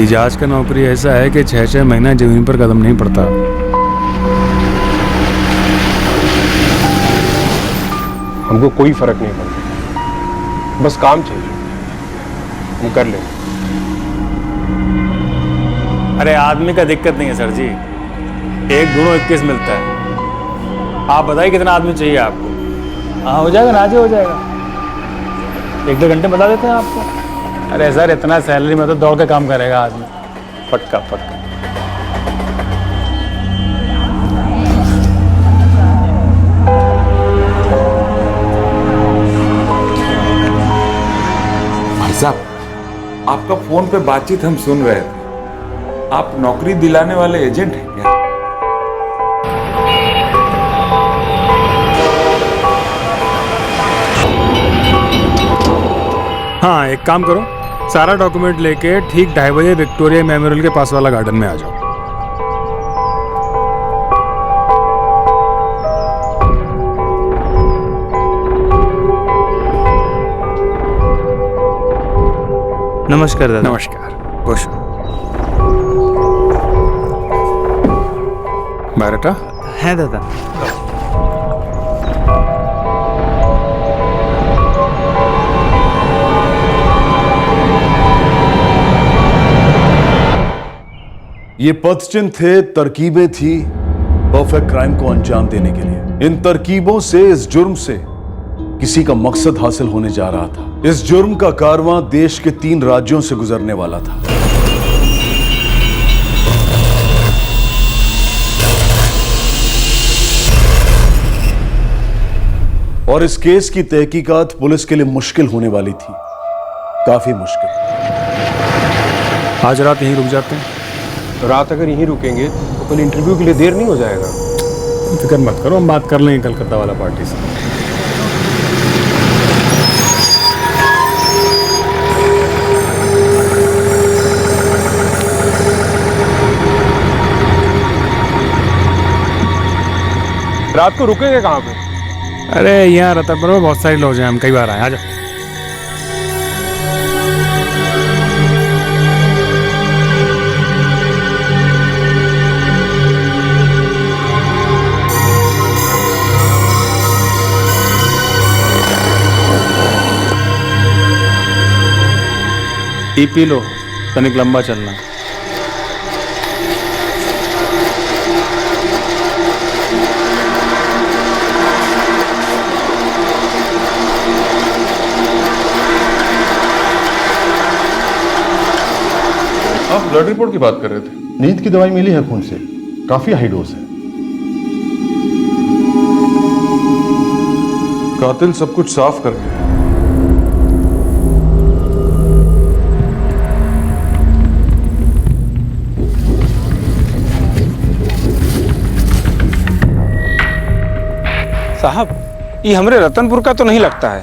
इजाज का नौकरी ऐसा है कि 6-6 महीना जमीन पर कदम नहीं पड़ता। हमको कोई फर्क नहीं पड़ता, बस काम चाहिए, हम कर लेंगे। अरे आदमी का दिक्कत नहीं है सर जी, 1 दूनो 21 मिलता है। आप बताइए कितना आदमी चाहिए आपको? हाँ हो जाएगा ना, आज ही हो जाएगा, 1-2 घंटे बता देते हैं आपको। अरे सर इतना सैलरी में तो दौड़ के काम करेगा आदमी, पक्का पक्का। भाई साहब, आपका फोन पे बातचीत हम सुन रहे थे। आप नौकरी दिलाने वाले एजेंट हैं क्या? हाँ एक काम करो, सारा डॉक्यूमेंट लेके ठीक 2:30 बजे विक्टोरिया मेमोरियल के पास वाला गार्डन में आ जाओ। नमस्कार दादा। नमस्कार, खुश बायोडाटा है दादा। ये पदचिन्ह थे, तरकीबें थी परफेक्ट क्राइम को अंजाम देने के लिए। इन तरकीबों से, इस जुर्म से किसी का मकसद हासिल होने जा रहा था। इस जुर्म का कारवां देश के 3 राज्यों से गुजरने वाला था। और इस केस की तहकीकात पुलिस के लिए मुश्किल होने वाली थी, काफी मुश्किल। आज रात यहीं रुक जाते हैं। रात अगर यहीं रुकेंगे तो कल इंटरव्यू के लिए देर नहीं हो जाएगा। फिक्र मत करो, हम बात कर लेंगे कलकत्ता वाला पार्टी से। रात को रुकेंगे कहाँ पे? अरे यहाँ रतनपुर में बहुत सारे लोग हैं, हम कई बार आए। आ जाओ। पी लो, तनिक लंबा चलना। आप ब्लड रिपोर्ट की बात कर रहे थे। नींद की दवाई मिली है खून से, काफी हाई डोज है। कातिल सब कुछ साफ कर गया। साहब, ये हमरे रतनपुर का तो नहीं लगता है।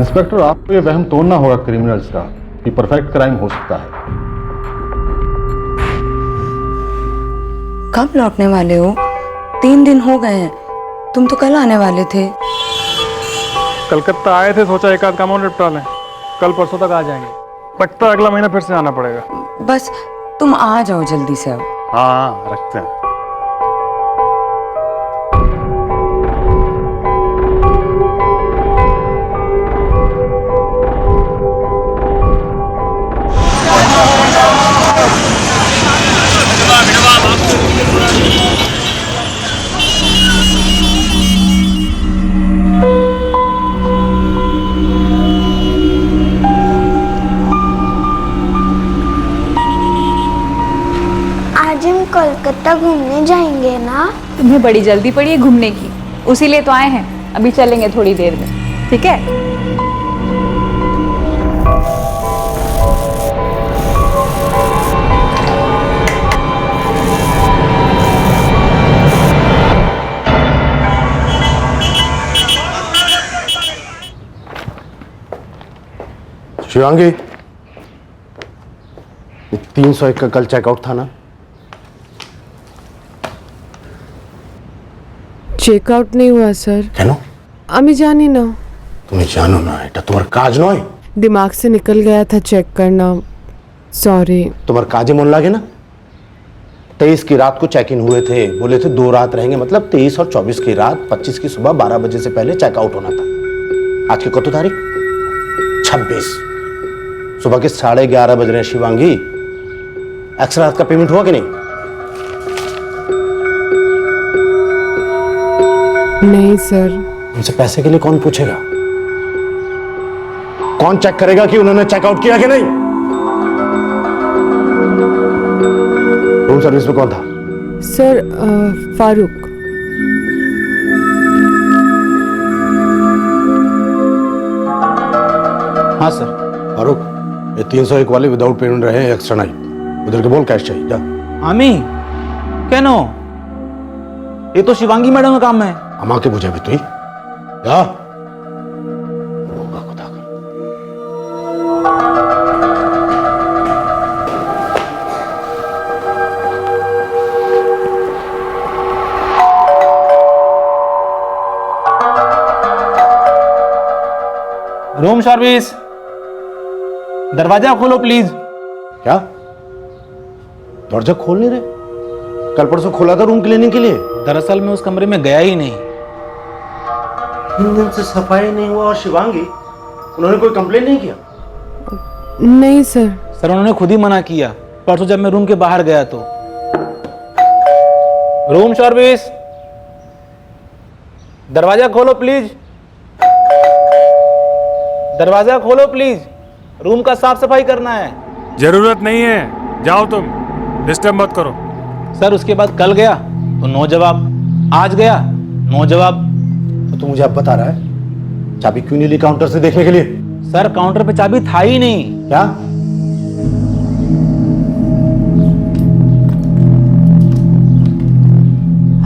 इंस्पेक्टर, आपको ये वहम तोड़ना होगा क्रिमिनल्स का कि परफेक्ट क्राइम हो सकता है। कब लौटने वाले हो? 3 दिन हो गए हैं, तुम तो कल आने वाले थे। कलकत्ता आए थे, सोचा एक आध काम और निपटा लें, कल परसों तक आ जाएंगे। लगता है अगला महीना फिर से आना पड़ेगा। बस तुम आ जाओ जल्दी से अब। हाँ रखते हैं। आज हम कोलकाता घूमने जाएंगे ना? तुम्हें बड़ी जल्दी पड़ी है घूमने की, उसी लिए तो आए हैं। अभी चलेंगे थोड़ी देर में, ठीक है? शिवांगी, 301 का कल चेकआउट था ना? चेकआउट नहीं हुआ सर। কেন? আমি জানি না। তুমি জানো না, এটা তোমার কাজ নয়। दिमाग से निकल गया था चेक करना, सॉरी। तुम्हारे काजे मन लागे ना, 23 की रात को चेक इन हुए थे, बोले थे 2 रात रहेंगे, मतलब 23 और 24 की रात, 25 की सुबह 12 बजे से पहले चेकआउट होना था। आज की कतो तारीख 26, सुबह के 11:30 बज रहे हैं। शिवांगी, एक्स्ट्रा रात का पेमेंट हुआ कि नहीं? नहीं सर। उनसे पैसे के लिए कौन पूछेगा? कौन चेक करेगा कि उन्होंने चेकआउट किया कि नहीं? रूम सर्विस में कौन था? सर फारूक। हाँ सर। फारूक, ये 301 वाले विदाउट पेमेंट रहे हैं, एक्स्ट्रा नहीं। उधर के बोल कैश चाहिए, जा। आमी केनो, ये तो शिवांगी मैडम का काम है। अमा के बुझे भी तू ही, जा। रूम सर्विस, दरवाजा खोलो प्लीज। क्या दरवाजा खोल नहीं रहे? कल परसों खोला था रूम क्लीनिंग के लिए। दरअसल मैं उस कमरे में गया ही नहीं। 3 दिन से सफाई नहीं हुआ। और शिवांगी, उन्होंने कोई कंप्लेन नहीं किया? नहीं सर। सर उन्होंने खुद ही मना किया परसों जब मैं रूम के बाहर गया तो। रूम सर्विस, दरवाजा खोलो प्लीज, दरवाजा खोलो प्लीज, रूम का साफ सफाई करना है। जरूरत नहीं है, जाओ तुम, डिस्टर्ब मत करो। सर उसके बाद कल गया तो नो जवाब, आज गया नो जवाब। तो तू मुझे अब बता रहा है चाबी क्यों नहीं ली काउंटर से देखने के लिए? सर काउंटर पे चाबी था ही नहीं। क्या?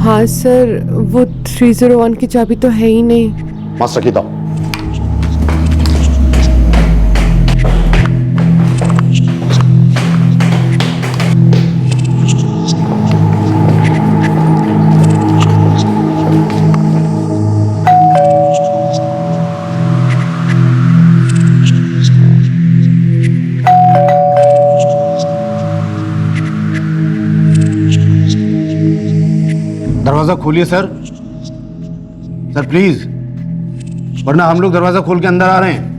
हाँ सर, वो 301 की चाबी तो है ही नहीं। मास्टर की दो। दरवाजा खोलिए सर, सर प्लीज, वरना हम लोग दरवाजा खोल के अंदर आ रहे हैं।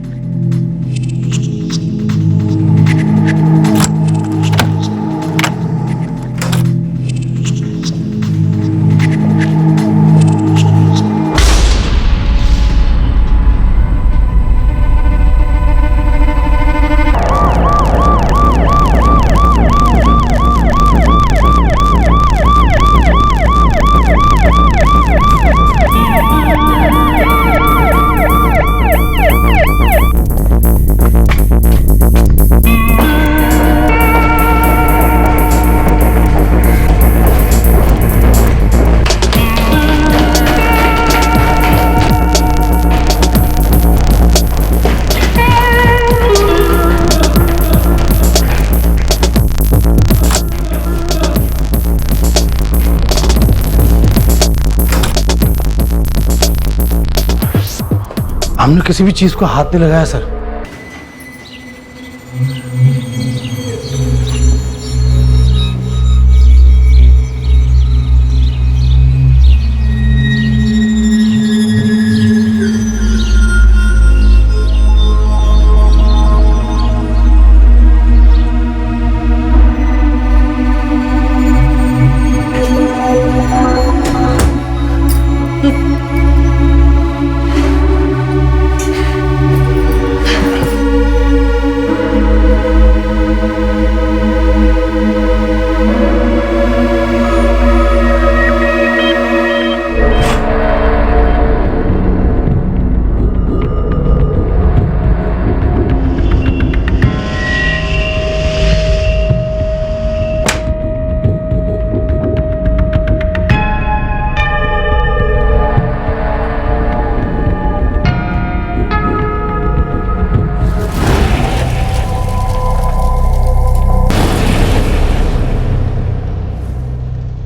हमने किसी भी चीज को हाथ नहीं लगाया सर।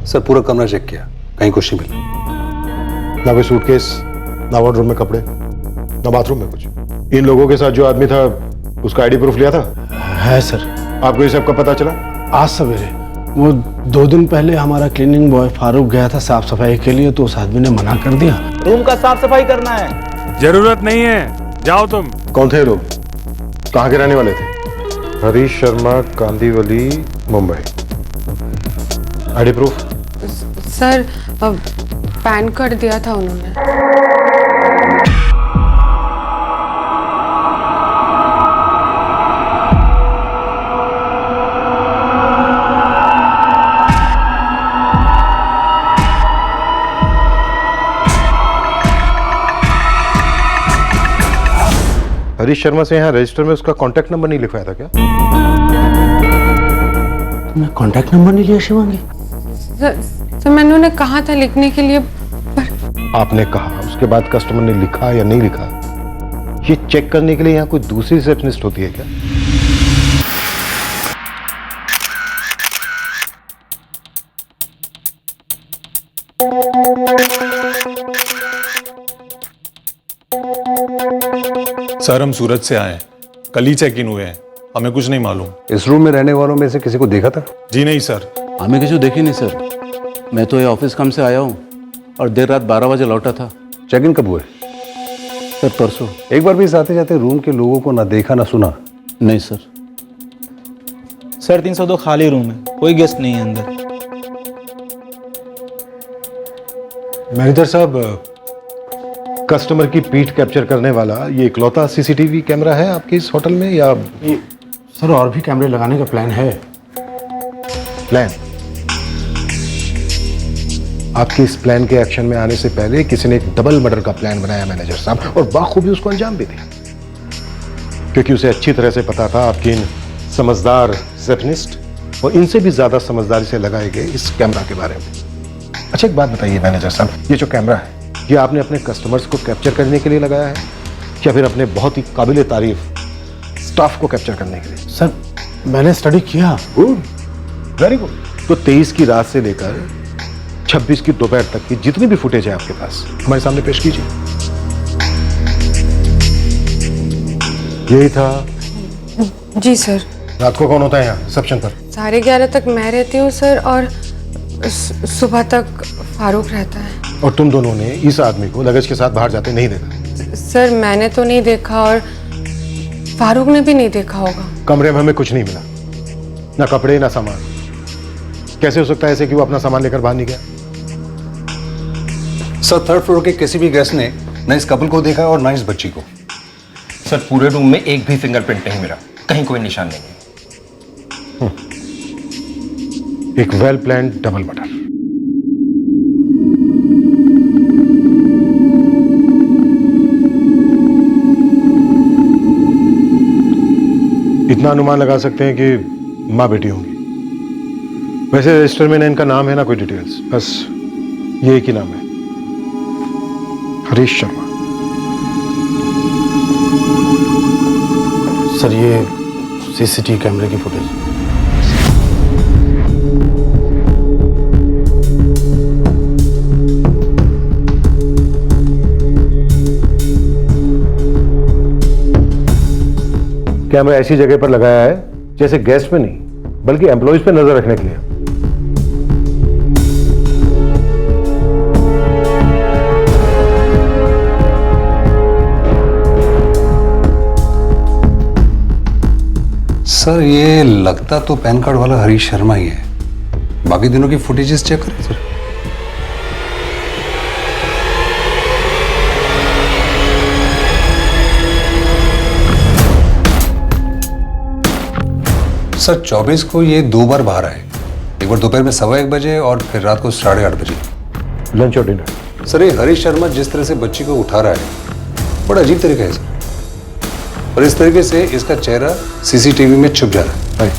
सर पूरा कमरा चेक किया, कहीं कुछ नहीं मिला। ना कोई सूटकेस, ना वार्डरूम में कपड़े, ना बाथरूम में कुछ। इन लोगों के साथ जो आदमी था उसका आईडी प्रूफ लिया था? है सर। आपको ये सब कब पता चला? आज सवेरे। वो 2 दिन पहले हमारा क्लीनिंग बॉय फारूक गया था साफ सफाई के लिए, तो उस आदमी ने मना कर दिया। रूम का साफ सफाई करना है। जरूरत नहीं है, जाओ तुम। कौन थे लोग? कहाँ के रहने वाले थे? Harish Sharma, Kandivali, Mumbai. ID proof? Sir pan card दिया था उन्होंने। हरीश शर्मा से यहाँ रजिस्टर में उसका कांटेक्ट नंबर नहीं लिखवाया था क्या? तुमने कांटेक्ट नंबर नहीं लिया शिवांगी? सर मैंने उन्हें कहा था लिखने के लिए, पर आपने कहा, उसके बाद कस्टमर ने लिखा या नहीं लिखा, ये चेक करने के लिए यहाँ कोई दूसरी रिसेप्शनिस्ट होती है क्या? सर हम सूरत से आए हैं, कल ही चेक इन हुए हैं, हमें कुछ नहीं मालूम। इस रूम में रहने वालों में से किसी को देखा था? जी नहीं सर। हमें किसी को देखी नहीं सर। मैं तो ये ऑफिस काम से आया हूँ और देर रात 12 बजे लौटा था। चेक इन कब हुए? सर परसों। एक बार भी आते जाते रूम के लोगों को ना देखा ना सुना? नहीं सर। सर 302 खाली रूम है, कोई गेस्ट नहीं है अंदर। मैनेजर साहब, कस्टमर की पीठ कैप्चर करने वाला ये इकलौता सीसीटीवी कैमरा है आपके इस होटल में, या सर और भी कैमरे लगाने का प्लान है। प्लान? आपके इस प्लान के एक्शन में आने से पहले किसी ने एक डबल मर्डर का प्लान बनाया मैनेजर साहब, और बाखूबी उसको अंजाम भी दिया, क्योंकि उसे अच्छी तरह से पता था आपकी इन समझदार रिसेप्शनिस्ट और इनसे भी ज्यादा समझदारी से लगाए गए इस कैमरा के बारे में। अच्छा एक बात बताइए मैनेजर साहब, ये जो कैमरा है ये आपने अपने कस्टमर्स को कैप्चर करने के लिए लगाया है या फिर अपने बहुत ही काबिल तारीफ स्टाफ को कैप्चर करने के लिए? सर मैंने स्टडी किया। Good, very good. तो 23 की रात से लेकर 26 की दोपहर तक की जितनी भी फुटेज है आपके पास हमारे सामने पेश कीजिए। यही था? जी सर। रात को कौन होता है यहाँ रिसेप्शन पर? 11:30 तक मैं रहती हूँ सर, और सुबह तक फारूक रहता है। और तुम दोनों ने इस आदमी को लगेज के साथ बाहर जाते नहीं देखा? सर मैंने तो नहीं देखा और फारूक ने भी नहीं देखा होगा। कमरे में हमें कुछ नहीं मिला, ना कपड़े ना सामान। कैसे हो सकता है ऐसे कि वो अपना सामान लेकर बाहर नहीं गया? सर 3rd फ्लोर के किसी भी गेस्ट ने न इस कपल को देखा और न इस बच्ची को। सर पूरे रूम में एक भी फिंगरप्रिंट नहीं मिला, कहीं कोई निशान नहीं है। एक वेल प्लान्ड डबल मर्डर। इतना अनुमान लगा सकते हैं कि माँ बेटी होंगी। वैसे रजिस्टर में ना इनका नाम है ना कोई डिटेल्स, बस ये एक ही नाम है, हरीश शर्मा। सर ये सीसीटीवी कैमरे की फुटेज। कैमरा ऐसी जगह पर लगाया है जैसे गेस्ट पे नहीं बल्कि एम्प्लॉइज पे नजर रखने के लिए। सर ये लगता तो पैन कार्ड वाला हरीश शर्मा ही है, बाकी दिनों की फुटेजेस चेक करें सर। सर 24 को ये 2 बार बाहर आए, एक बार दोपहर में 1:15 बजे और फिर रात को 8:30 बजे। लंच और डिनर? सर ये हरीश शर्मा जिस तरह से बच्ची को उठा रहा है बड़ा अजीब तरीका है सर, और इस तरीके से इसका चेहरा सीसीटीवी में छुप जा रहा है। राइट,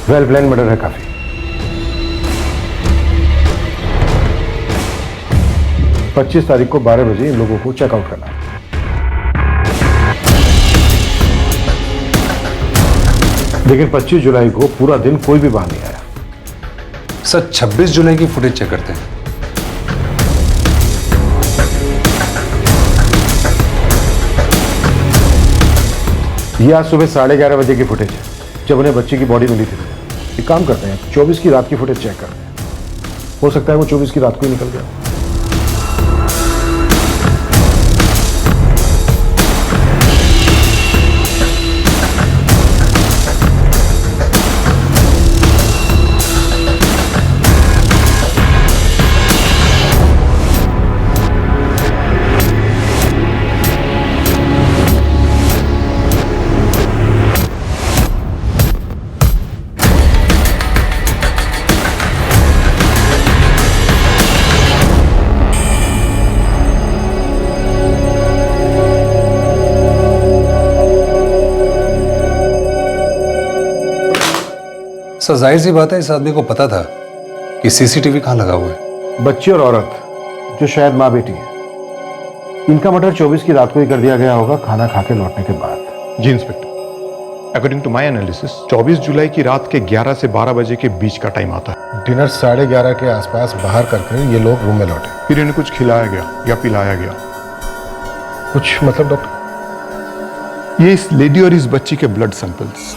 वेल प्लान मर्डर है काफी। पच्चीस तारीख को 12 बजे इन लोगों को चेकआउट करना है। लेकिन 25 जुलाई को पूरा दिन कोई भी बाहर नहीं आया। सर 26 जुलाई की फुटेज चेक करते हैं। ये आज सुबह 11:30 बजे की फुटेज है। जब उन्हें बच्चे की बॉडी मिली थी। एक काम करते हैं, 24 की रात की फुटेज चेक करते हैं। हो सकता है वो 24 की रात को ही निकल गया। सर जाहिर सी बात है, इस आदमी को पता था कि सीसीटीवी कहाँ लगा हुआ है। बच्ची और औरत जो शायद माँ बेटी है, इनका मर्डर 24 की रात को ही कर दिया गया होगा, खाना खा के लौटने के बाद। जी inspector, according to my analysis 24 जुलाई की रात के 11 से 12 बजे के बीच का टाइम आता है। डिनर 11:30 के आसपास बाहर करके ये लोग रूम में लौटे। फिर इन्हें कुछ खिलाया गया या पिलाया गया। कुछ मतलब डॉक्टर? ये इस लेडी और इस बच्ची के ब्लड सैंपल्स,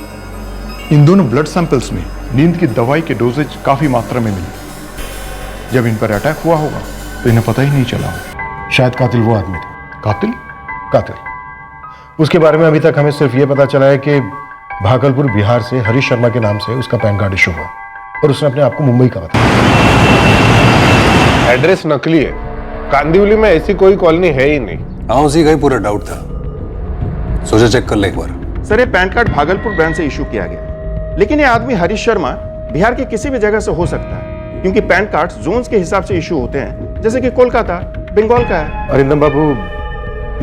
इन दोनों ब्लड सैंपल्स में नींद की दवाई के डोजेज काफी मात्रा में मिली। जब इन पर अटैक हुआ होगा तो इन्हें पता ही नहीं चला। शायद कातिल वो आदमी था। कातिल? कातिल। उसके बारे में अभी तक हमें सिर्फ ये पता चला है कि भागलपुर बिहार से हरीश शर्मा के नाम से उसका पैन कार्ड इशू हुआ और उसने अपने आप को मुंबई का बताया। एड्रेस नकली है। कांदिवली में ऐसी कोई कॉलोनी है ही नहीं। हाँ, उसी का ही पूरा डाउट था। सोचा चेक कर ले एक बार। सर, ये पैन कार्ड भागलपुर ब्रांच से इशू किया गया, लेकिन ये आदमी हरीश शर्मा बिहार के किसी भी जगह से हो सकता है, क्योंकि पैन कार्ड जोन्स के हिसाब से इशू होते हैं, जैसे कि कोलकाता बंगाल का है। अरिंदम बाबू,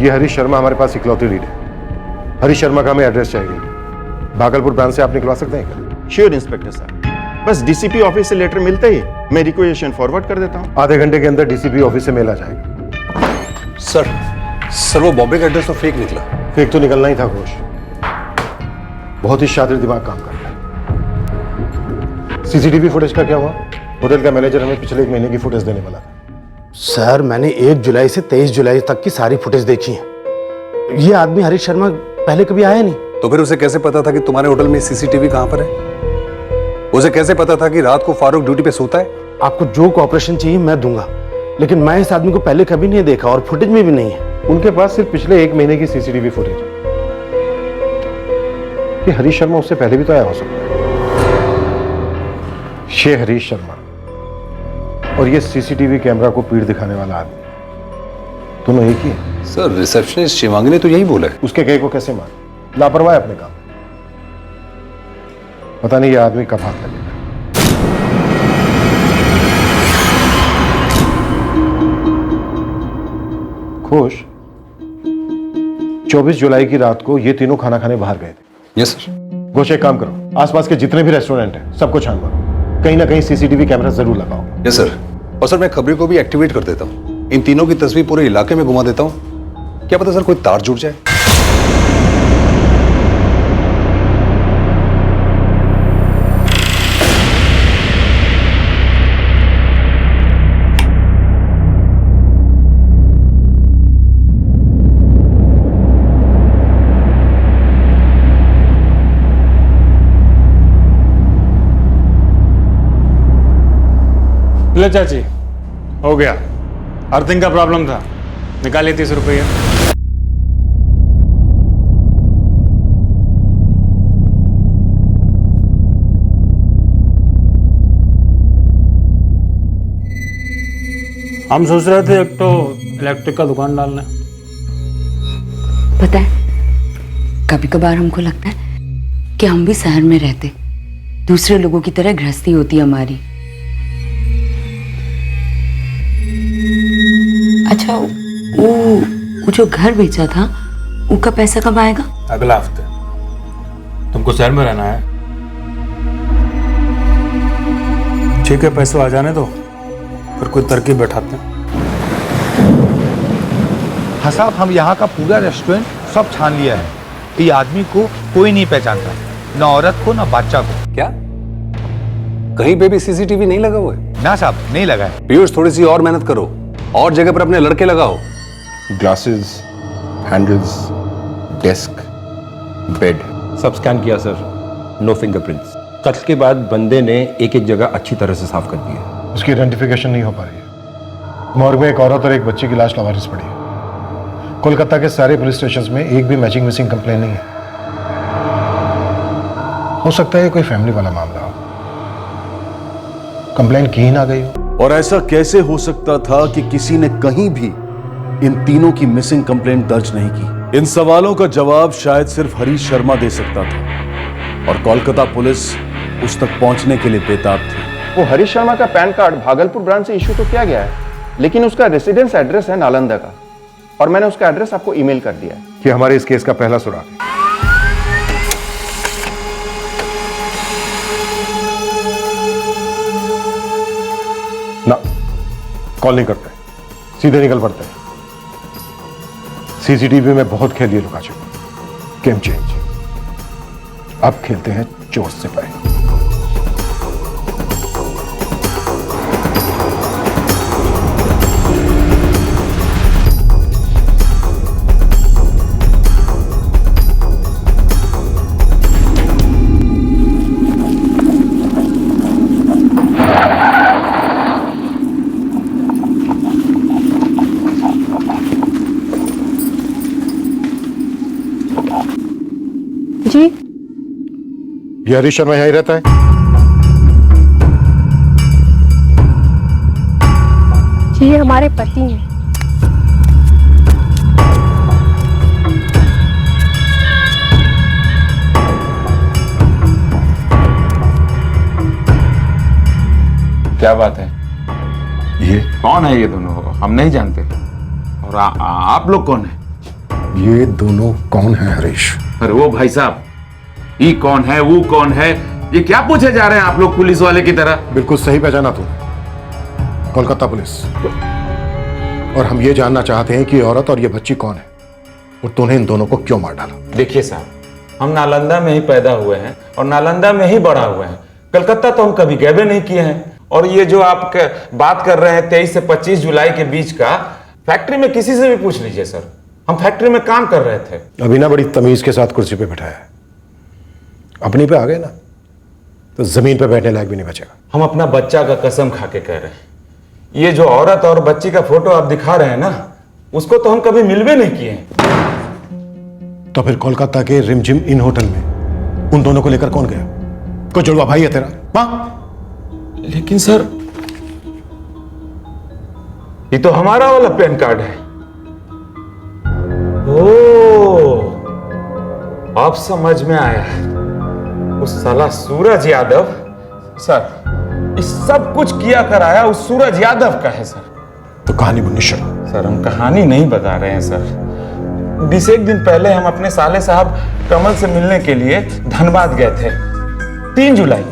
ये हरीश शर्मा हमारे पास इकलौती लीड है। हरीश शर्मा का हमें एड्रेस चाहिए। भागलपुर ब्रांच से आप निकलवा सकते हैं क्या? श्योर इंस्पेक्टर साहब, बस डीसीपी ऑफिस से लेटर मिलते ही मैं रिक्वेशन फॉरवर्ड कर देता हूँ। आधे घंटे के अंदर डीसीपी ऑफिस से मेल आ जाएगा। सर वो बॉम्बे का एड्रेस तो फेक निकला। फेक तो निकलना ही था घोष। बहुत ही शातिर दिमाग काम कर रहा है। सीसीटीवी फुटेज का क्या हुआ? होटल का मैनेजर हमें पिछले 1 महीने की फुटेज देने वाला था। सर, मैंने 1 जुलाई से 23 जुलाई तक की सारी फुटेज देखी है। ये आदमी हरीश शर्मा पहले कभी आया नहीं। तो फिर उसे कैसे पता था कि तुम्हारे होटल में सीसीटीवी कहाँ पर है? उसे कैसे पता था कि रात को फारूक ड्यूटी पे सोता है? आपको जो कोऑपरेशन चाहिए मैं दूंगा, लेकिन मैं इस आदमी को पहले कभी नहीं देखा और फुटेज में भी नहीं है। उनके पास सिर्फ पिछले 1 महीने की सीसीटीवी फुटेज है। कि हरीश शर्मा उससे पहले भी तो आया हो सकता है। ये हरीश शर्मा और ये सीसीटीवी कैमरा को पीठ दिखाने वाला आदमी, दोनों एक ही है। सर, रिसेप्शनिस्ट शिवांगी ने तो यही बोला है। उसके कहे को कैसे मान? लापरवाह है अपने काम। पता नहीं ये आदमी कब हाथ लगेगा। खुश 24 जुलाई की रात को ये तीनों खाना खाने बाहर गए थे। Yes sir. घोष, एक काम करो, आसपास के जितने भी रेस्टोरेंट हैं सबको छान मारो, कहीं ना कहीं सीसीटीवी कैमरा जरूर लगाओ। Yes sir. और सर, मैं खबरी को भी एक्टिवेट कर देता हूँ। इन तीनों की तस्वीर पूरे इलाके में घुमा देता हूँ। क्या पता सर कोई तार जुड़ जाए। ले चाची, हो गया। अर्थिंग का प्रॉब्लम था, निकालिए 30 रुपये। हम सोच रहे थे एक तो इलेक्ट्रिक का दुकान डालना है। पता है, कभी कभार हमको लगता है कि हम भी शहर में रहते, दूसरे लोगों की तरह गृहस्थी होती हमारी। अच्छा, वो जो घर बेचा था, उसका पैसा कब आएगा? अगला हफ्ते। तुमको शहर में रहना है? ठीक है, पैसे आ जाने दो, फिर कोई तरकीब बैठाते हैं। हाँ साहब, हम यहाँ का पूरा रेस्टोरेंट सब छान लिया है। ये आदमी को कोई नहीं पहचानता, ना औरत को ना बच्चा को। क्या कहीं पे भी सीसीटीवी नहीं लगा हुआ है? ना साहब, नहीं लगा है। पीयूष, थोड़ी सी और मेहनत करो, और जगह पर अपने लड़के लगाओ। ग्लासेस, हैंडल्स, डेस्क, बेड सब स्कैन किया सर। No fingerprints. कत्ल के बाद बंदे ने एक एक जगह अच्छी तरह से साफ कर दी है। उसकी आइडेंटिफिकेशन नहीं हो पा रही है। मॉर्ग में एक औरत और एक बच्चे की लाश लावारिस पड़ी है। कोलकाता के सारे पुलिस स्टेशन में एक भी मैचिंग मिसिंग कंप्लेन नहीं है। हो सकता है कोई फैमिली वाला मामला हो, कंप्लेन की ही ना गई हो। और ऐसा कैसे हो सकता था कि किसी ने कहीं भी इन तीनों की मिसिंग कंप्लेंट दर्ज नहीं की? इन सवालों का जवाब शायद सिर्फ हरीश शर्मा दे सकता था, और कोलकाता पुलिस उस तक पहुंचने के लिए बेताब थी। वो हरीश शर्मा का पैन कार्ड भागलपुर ब्रांच से इशू तो किया गया है, लेकिन उसका रेसिडेंस एड्रेस है नालंदा का, और मैंने उसका एड्रेस आपको ईमेल कर दिया है। कि हमारे इस केस का पहला सुराग है। ना, कॉल नहीं करते, सीधे निकल पड़ते हैं। सीसीटीवी में बहुत खेल लिए लुका छिपी। Game change. अब खेलते हैं चोर सिपाही। जी, ये हरीश शर्मा यहीं रहता है? जी ये हमारे पति हैं। क्या बात है? ये कौन है ये दोनों? हम नहीं जानते। और आप लोग कौन है? ये दोनों कौन है हरीश? अरे वो भाई साहब, ये कौन है, वो कौन है, ये क्या पूछे जा रहे हैं आप लोग पुलिस वाले की तरह? बिल्कुल सही पहचाना तू, कोलकाता पुलिस। और हम ये जानना चाहते हैं कि ये औरत और ये बच्ची कौन है, और तूने इन दोनों को क्यों मार डाला? देखिए साहब, हम नालंदा में ही पैदा हुए हैं और नालंदा में ही बड़ा हुए हैं। कलकत्ता तो हम कभी गए भी नहीं किए हैं। और ये जो आप बात कर रहे हैं 23 से 25 जुलाई के बीच का, फैक्ट्री में किसी से भी पूछ लीजिए सर, हम फैक्ट्री में काम कर रहे थे। अभी ना बड़ी तमीज के साथ कुर्सी पे बैठा है, अपनी पे आ गए ना तो जमीन पे बैठने लायक भी नहीं बचेगा। हम अपना बच्चा का कसम खा के कह रहे हैं, ये जो औरत और बच्ची का फोटो आप दिखा रहे हैं ना, उसको तो हम कभी मिलवे नहीं किए हैं। तो फिर कोलकाता के रिमझिम इन होटल में उन दोनों को लेकर कौन गया? कोई जुड़वा भाई है तेरा? हाँ, लेकिन सर ये तो हमारा वाला पैन कार्ड है। ओह, अब समझ में आया। उस साला सूरज यादव, सर इस सब कुछ किया कराया उस सूरज यादव का है सर। तो कहानी बुननी शुरू। सर हम कहानी नहीं बता रहे हैं सर। 20 दिन पहले हम अपने साले साहब कमल से मिलने के लिए धनबाद गए थे, 3 जुलाई।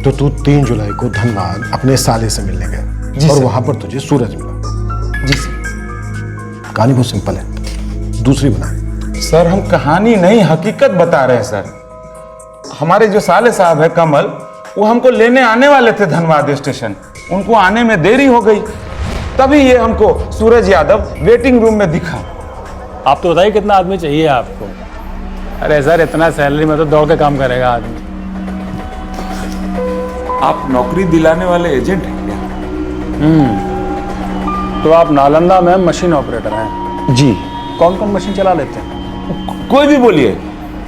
तो तू 3 जुलाई को धनबाद अपने साले से मिलने गया और वहां पर तुझे सूरज मिला? जी सर। कहानी बहुत सिंपल है, दूसरी बना। सर हम कहानी नहीं हकीकत बता रहे हैं सर। हमारे जो साले साहब है कमल, वो हमको लेने आने वाले थे धनबाद स्टेशन, उनको आने में देरी हो गई, तभी ये हमको सूरज यादव वेटिंग रूम में दिखा। आप तो बताइए कितना आदमी चाहिए आपको? अरे सर इतना सैलरी में तो दौड़ के काम करेगा आदमी। आप नौकरी दिलाने वाले एजेंट हैं क्या? तो आप नालंदा में मशीन ऑपरेटर हैं? जी। कौन कौन मशीन चला लेते हैं? कोई भी बोलिए,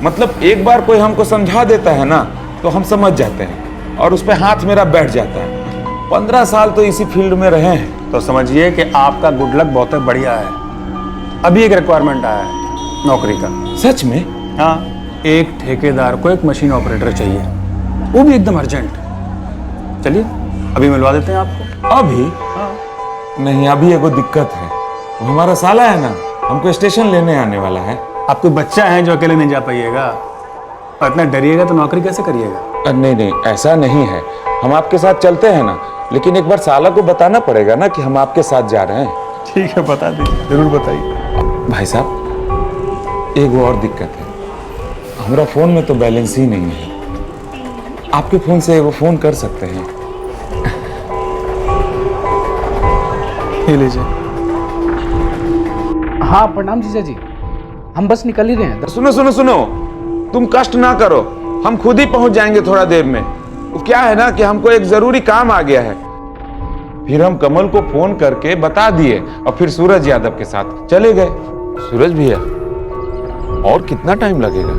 मतलब एक बार कोई हमको समझा देता है ना तो हम समझ जाते हैं और उस पर हाथ मेरा बैठ जाता है। 15 साल तो इसी फील्ड में रहे हैं। तो समझिए कि आपका गुड लक बहुत बढ़िया है। अभी एक रिक्वायरमेंट आया है नौकरी का। सच में? हाँ, एक ठेकेदार को एक मशीन ऑपरेटर चाहिए, वो भी एकदम अर्जेंट। चलिए अभी मिलवा देते हैं आपको। अभी? हाँ। नहीं, अभी एगो दिक्कत है, वो हमारा साला है ना, हमको स्टेशन लेने आने वाला है। आप कोई बच्चा है जो अकेले नहीं जा पाइएगा, और इतना डरिएगा तो नौकरी कैसे करिएगा? नहीं नहीं, ऐसा नहीं है, हम आपके साथ चलते हैं ना, लेकिन एक बार साला को बताना पड़ेगा ना कि हम आपके साथ जा रहे हैं। ठीक है, बता दीजिए, जरूर बताइए। भाई साहब एक और दिक्कत है, हमारा फोन में तो बैलेंस ही नहीं है, आपके फोन से वो फोन कर सकते हैं? ये लीजिए। हाँ प्रणाम जीजा जी, हम बस निकल ही रहे हैं। सुनो सुनो सुनो, तुम कष्ट ना करो, हम खुद ही पहुंच जाएंगे थोड़ा देर में। वो क्या है ना कि हमको एक जरूरी काम आ गया है। फिर हम कमल को फोन करके बता दिए और फिर सूरज यादव के साथ चले गए। सूरज भैया, और कितना टाइम लगेगा?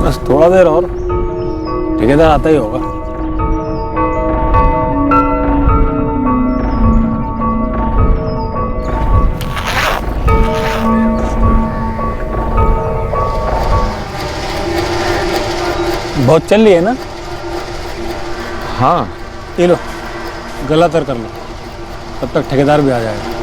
बस थोड़ा देर और, ठेकेदार आता ही होगा। बहुत चल रही है ना? हाँ, ये लो गला तर कर लो, तब तक ठेकेदार भी आ जाएगा।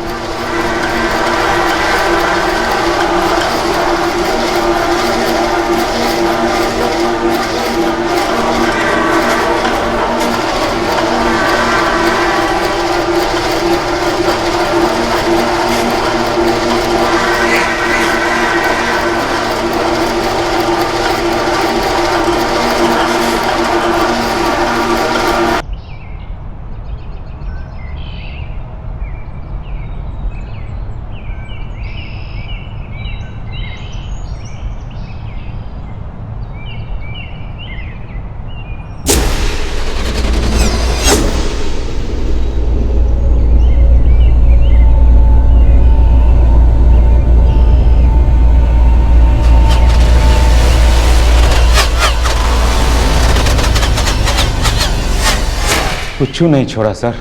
कुछ नहीं छोड़ा सर,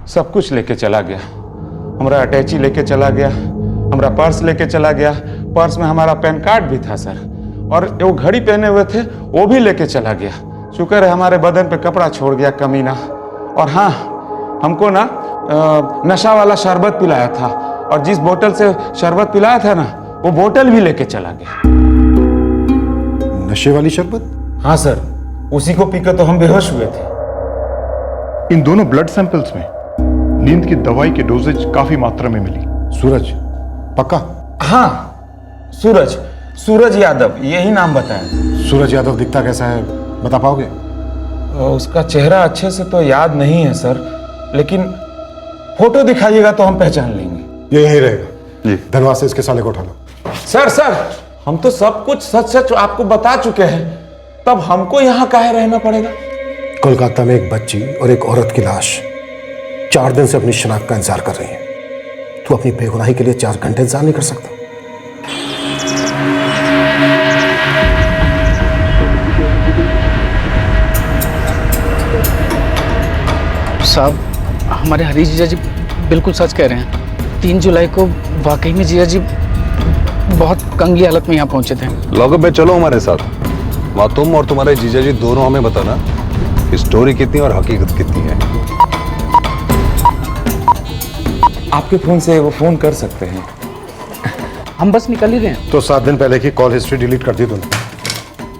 सब कुछ लेके चला गया। हमारा अटैची लेके चला गया, हमारा पर्स लेके चला गया। पर्स में हमारा पैन कार्ड भी था सर, और वो घड़ी पहने हुए थे वो भी लेके चला गया। शुक्र है हमारे बदन पे कपड़ा छोड़ गया कमीना। और हाँ, हमको ना नशा वाला शरबत पिलाया था, और जिस बोतल से शरबत पिलाया था ना, वो बोतल भी लेके चला गया। नशे वाली शरबत? हाँ सर, उसी को पीकर तो हम बेहोश हुए थे। इन दोनों ब्लड सैंपल्स में नींद की दवाई की डोजेज काफी मात्रा में मिली। सूरज पक्का? हाँ, सूरज यादव, यही नाम बताया। सूरज यादव दिखता कैसा है बता पाओगे? उसका चेहरा अच्छे से तो याद नहीं है सर, लेकिन फोटो दिखाइएगा तो हम पहचान लेंगे। ये यही रहेगा जी। धनवाद से इसके साले को उठा लो। सर हम तो सब कुछ सच आपको बता चुके हैं, तब हमको यहाँ काहे रहना पड़ेगा? कोलकाता में एक बच्ची और एक औरत की लाश 4 दिन से अपनी शनाख्त का इंतजार कर रही है। तू अपनी बेगुनाही के लिए 4 घंटे इंतजार नहीं कर सकता? साहब, हमारे हरीश जीजा जी बिल्कुल सच कह रहे हैं। 3 जुलाई को वाकई में जीजा जी बहुत कंगली हालत में यहाँ पहुंचे थे। लॉकअप में चलो हमारे साथ, वहाँ तुम और तुम्हारे जीजा जी दोनों हमें बताना कि स्टोरी कितनी और हकीकत कितनी है। आपके फोन से वो फोन कर सकते हैं। हम बस निकल ही रहे हैं। तो 7 दिन पहले की कॉल हिस्ट्री डिलीट कर दी तुमने?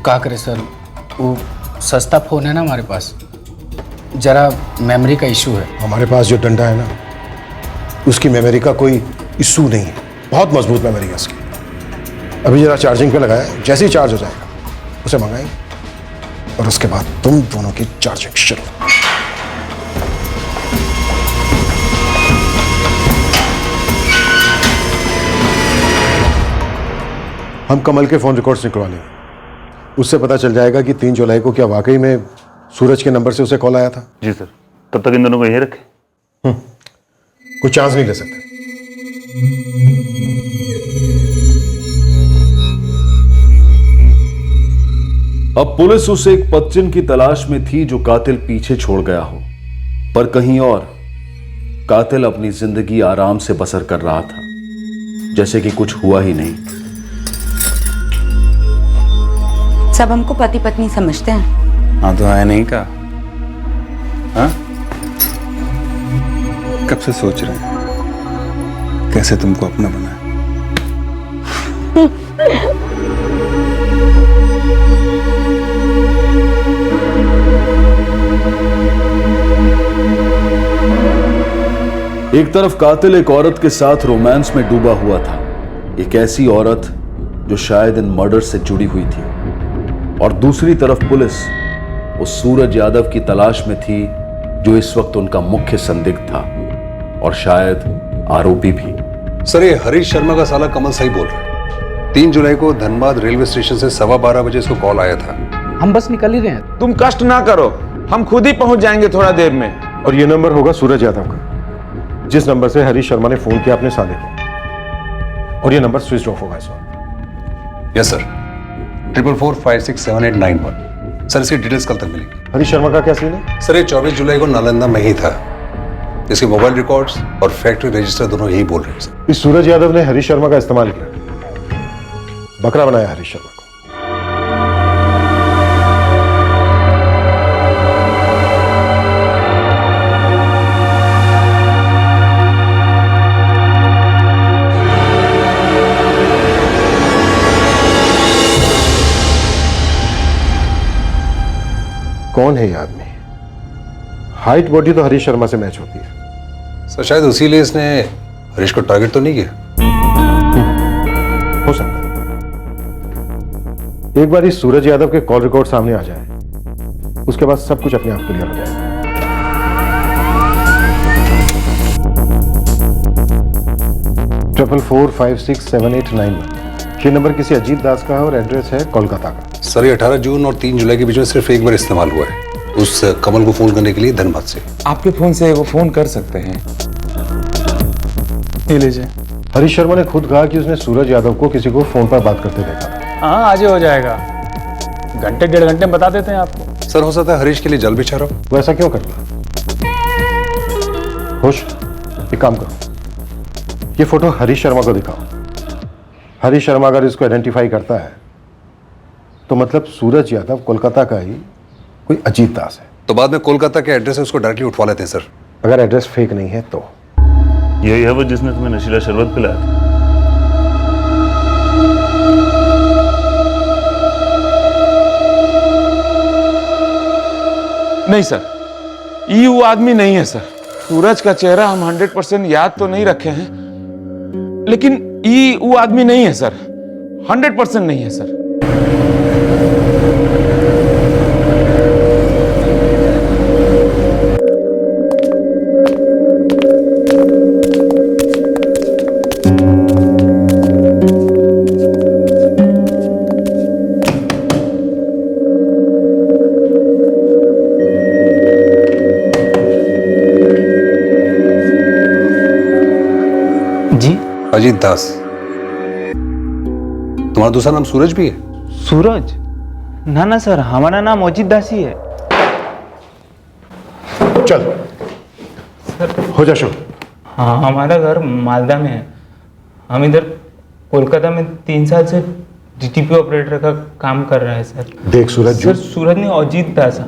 क्या करे सर, वो सस्ता फोन है ना हमारे पास, जरा मेमोरी का इशू है। हमारे पास जो डंडा है ना, उसकी मेमोरी का कोई इशू नहीं है, बहुत मजबूत मेमोरी है उसकी। अभी जरा चार्जिंग पे लगाया, जैसे ही चार्ज हो जाएगा उसे मंगाएंगे, और उसके बाद तुम दोनों की चार्जिंग शुरू। हम कमल के फोन रिकॉर्ड्स निकलवा लेंगे, उससे पता चल जाएगा कि 3 जुलाई को क्या वाकई में सूरज के नंबर से उसे कॉल आया था। जी सर, तब तक इन दोनों को यहीं रखें। कोई चांस नहीं ले सकते। अब पुलिस उस एक पच्चिन की तलाश में थी जो कातिल पीछे छोड़ गया हो, पर कहीं और कातिल अपनी जिंदगी आराम से बसर कर रहा था, जैसे कि कुछ हुआ ही नहीं। सब हमको पति पत्नी समझते हैं। हाँ तो है नहीं का? हाँ? कब से सोच रहे हैं कैसे तुमको अपना बनाए। एक तरफ कातिल एक औरत के साथ रोमांस में डूबा हुआ था, एक ऐसी औरत जो शायद इन मर्डर से जुड़ी हुई थी, और दूसरी तरफ पुलिस उस सूरज यादव की तलाश में थी जो इस वक्त उनका मुख्य संदिग्ध था और शायद आरोपी भी। सर, ये हरीश शर्मा का साला कमल सही बोल रहा है। 3 जुलाई को धनबाद रेलवे स्टेशन से 12:15 बजे इसको कॉल आया था हम बस निकल ही रहे हैं। तुम कष्ट ना करो, हम खुद ही पहुंच जाएंगे थोड़ा देर में। और ये नंबर होगा सूरज यादव का, जिस नंबर से हरीश शर्मा ने फोन किया अपने साले को। और ये नंबर स्विच ऑफ होगा इस वक्त। Yes sir, 44467891। सर इसकी डिटेल्स कल तक मिलेंगी। हरीश शर्मा का क्या सीन है? सर ये 24 जुलाई को नालंदा में ही था। इसके मोबाइल रिकॉर्ड्स और फैक्ट्री रजिस्टर दोनों यही बोल रहे हैं सर। इस सूरज यादव ने हरीश शर्मा का इस्तेमाल किया, बकरा बनाया हरीश शर्मा को। कौन है ये आदमी? हाइट बॉडी तो हरीश शर्मा से मैच होती है। सर शायद उसीलिए इसने हरीश को टारगेट तो नहीं किया। हो सकता है। एक बार इस सूरज यादव के कॉल रिकॉर्ड सामने आ जाए, उसके बाद सब कुछ अपने आप क्लियर हो जाएगा। ट्रिपल 4567891। ये नंबर किसी अजीत दास का है और एड्रेस है कोलकाता का। सर ये 18 जून और 3 जुलाई के बीच में सिर्फ एक बार इस्तेमाल हुआ है, उस कमल को फोन करने के लिए धनबाद से। आपके फोन से वो फोन कर सकते हैं। ये लीजिए। हरीश शर्मा ने खुद कहा कि उसने सूरज यादव को किसी को फोन पर बात करते देखा था। हाँ आज ही हो जाएगा, घंटे 1.5 घंटे में बता देते हैं आपको। सर हो सकता है हरीश के लिए जल बिछा रहा हूं। वो ऐसा क्यों करता? होश, एक काम करो, ये फोटो हरीश शर्मा को दिखाओ। हरीश शर्मा अगर इसको आइडेंटिफाई करता है तो मतलब सूरज यादव कोलकाता का ही कोई अजीत दास है। तो बाद में कोलकाता के एड्रेस है उसको डायरेक्टली उठवा लेते हैं सर। अगर एड्रेस फेक नहीं है तो। यही है वो जिसने तुम्हें नशीला शरबत पिलाया था? नहीं सर, ये वो आदमी नहीं है सर। सूरज का चेहरा हम 100% याद तो नहीं रखे हैं, लेकिन ये वो आदमी नहीं है सर, 100% नहीं है सर। अजीत दास। तुम्हारा दूसरा नाम सूरज भी है? सूरज? ना ना सर, हमारा नाम अजीत दास ही है। चल हो जा शुरू। हाँ, हमारा घर मालदा में है। हम इधर कोलकाता में 3 साल से डीटीपी ऑपरेटर का काम कर रहा है सर। देख सूरज, सर सूरज ने अजीत दास।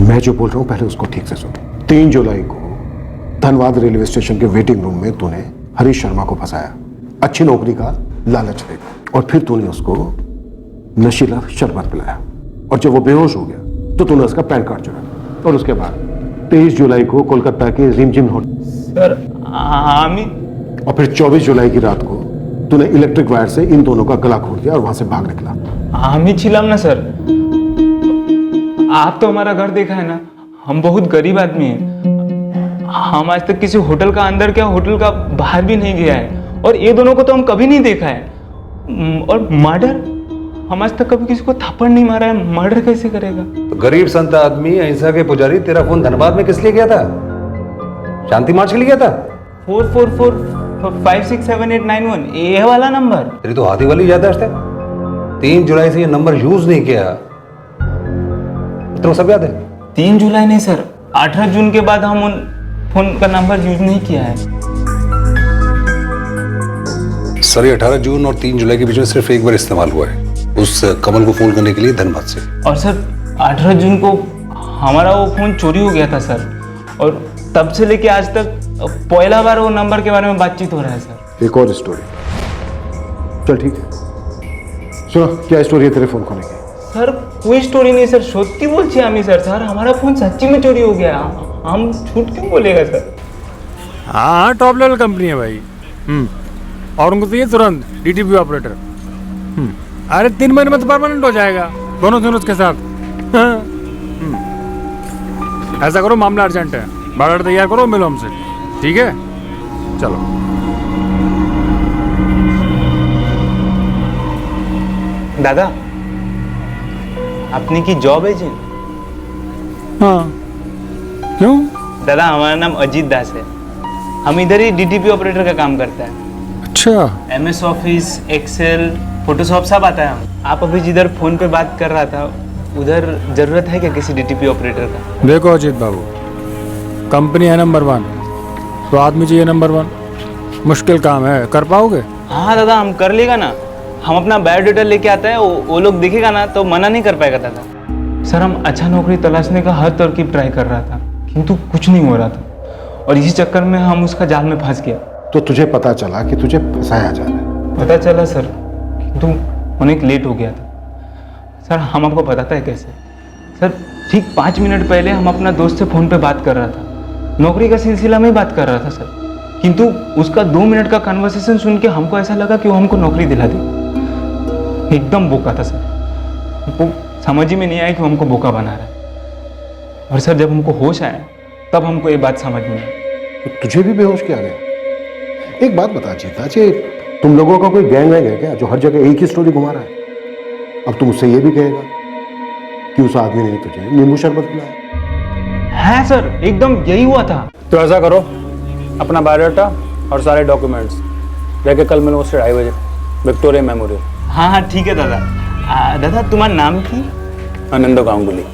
मैं जो बोल रहा हूं पहले उसको ठीक से सुन। 3 जुलाई को धनबाद रेलवे स्टेशन के वेटिंग रूम में तूने हरीश शर्मा को फंसाया, अच्छी नौकरी का लालच देकर, और फिर तूने उसको नशीला शरबत पिलाया, और जब वो बेहोश हो गया तो तूने उसका पैन कार्ड चुराया, और उसके बाद 23 जुलाई को कोलकाता के रिमझिम होटल सर और फिर 24 जुलाई की रात को तूने इलेक्ट्रिक वायर से इन दोनों का गला खोल दिया और वहां से भाग निकला। हम ही छिलाम ना सर। आप तो हमारा घर देखा है ना, हम बहुत गरीब आदमी हैं। हम आज तक किसी होटल का अंदर क्या होटल का बाहर भी नहीं गया है, और ये दोनों को तो हम कभी नहीं देखा है। और मर्डर, हम आज तक कभी किसी को थप्पड़ नहीं मारा है, मर्डर कैसे करेगा? तो गरीब संत आदमी, अहिंसा के पुजारी, तेरा फोन धनबाद में किस लिए गया था? शांति मार्च के लिए गया था? 44456781 ये वाला नंबर। तेरी तो हाथी वाली याददाश्त है। 3 जुलाई से ये नंबर यूज नहीं किया, तो सब याद है? 3 जुलाई नहीं सर, 18 जून के बाद हम उन फोन का नंबर यूज नहीं किया है। सर ये 18 जून और 3 जुलाई के बीच में सिर्फ एक बार इस्तेमाल हुआ है, उस कमल को फोन करने के लिए धनबाद से। और सर 18 जून को हमारा वो फोन चोरी हो गया था सर, और तब से लेके आज तक पहला बार वो नंबर के बारे में बातचीत हो रहा है सर। एक और स्टोरी। चल ठीक है, सुनो क्या स्टोरी है तेरे फोन खोने की? सर कोई स्टोरी नहीं सर, सच्ची बोलছি আমি सर। सर हमारा फोन सच्ची में चोरी हो गया, हम झूठ क्यों बोलेगा सर? हाँ टॉप लेवल कंपनी है भाई। और उनको चाहिए तुरंत डीटीपी ऑपरेटर। अरे 3 महीने में तो परमानेंट हो जाएगा दोनों उसके साथ। ऐसा करो, मामला अर्जेंट है, बायोडाटा तैयार करो, मिलो हमसे, ठीक है? चलो। दादा আপনি কি জব এজেंट? हाँ क्यों? दादा हमारा नाम अजीत दास है। हम इधर ही डीटीपी ऑपरेटर का काम करता है। अच्छा। MS ऑफिस, एक्सेल, फोटोशॉप सब आता है हम। आप अभी जिधर फोन पे बात कर रहा था उधर जरूरत है क्या किसी डीटीपी ऑपरेटर का? देखो अजीत बाबू, कंपनी है नंबर 1 तो आदमी चाहिए नंबर 1। मुश्किल काम है, कर पाओगे? हाँ दादा हम कर लेगा ना। हम अपना बायोडाटा लेके आता है, वो लोग देखेगा ना तो मना नहीं कर पाएगा दादा। सर हम अच्छा नौकरी तलाशने का हर तरकीब ट्राई कर रहा था किंतु कुछ नहीं हो रहा था और इसी चक्कर में हम उसका जाल में फंस गया। तो तुझे पता चला कि तुझे फंसाया जा रहा है? पता चला सर, किंतु होने लेट हो गया था। सर हम आपको बताता है कैसे। सर ठीक 5 मिनट पहले हम अपना दोस्त से फ़ोन पे बात कर रहा था, नौकरी का सिलसिला में ही बात कर रहा था सर, किंतु उसका 2 मिनट का कन्वर्सेशन सुन के हमको ऐसा लगा कि वो हमको नौकरी दिला दी। एकदम बोका था सर, हमको समझ ही में नहीं आया कि वो हमको बोका बना रहा है। और सर जब हमको होश आया तब हमको ये बात समझ में आई। तो तुझे भी बेहोश किया गया? एक बात बता जीता जी, तुम लोगों का कोई गैंग वैंग है क्या जो हर जगह एक ही स्टोरी घुमा रहा है? अब तुम उससे ये भी कहेगा कि उस आदमी ने तुझे नींबू शरबत पिलाया? है सर, एकदम यही हुआ था। तो ऐसा करो, अपना बायोडाटा और सारे डॉक्यूमेंट्स लेके कल मिलो मुझसे 2:30 बजे विक्टोरिया मेमोरियल। हाँ हाँ ठीक है दादा। दादा तुम्हारा नाम की? आनंद गांगुली।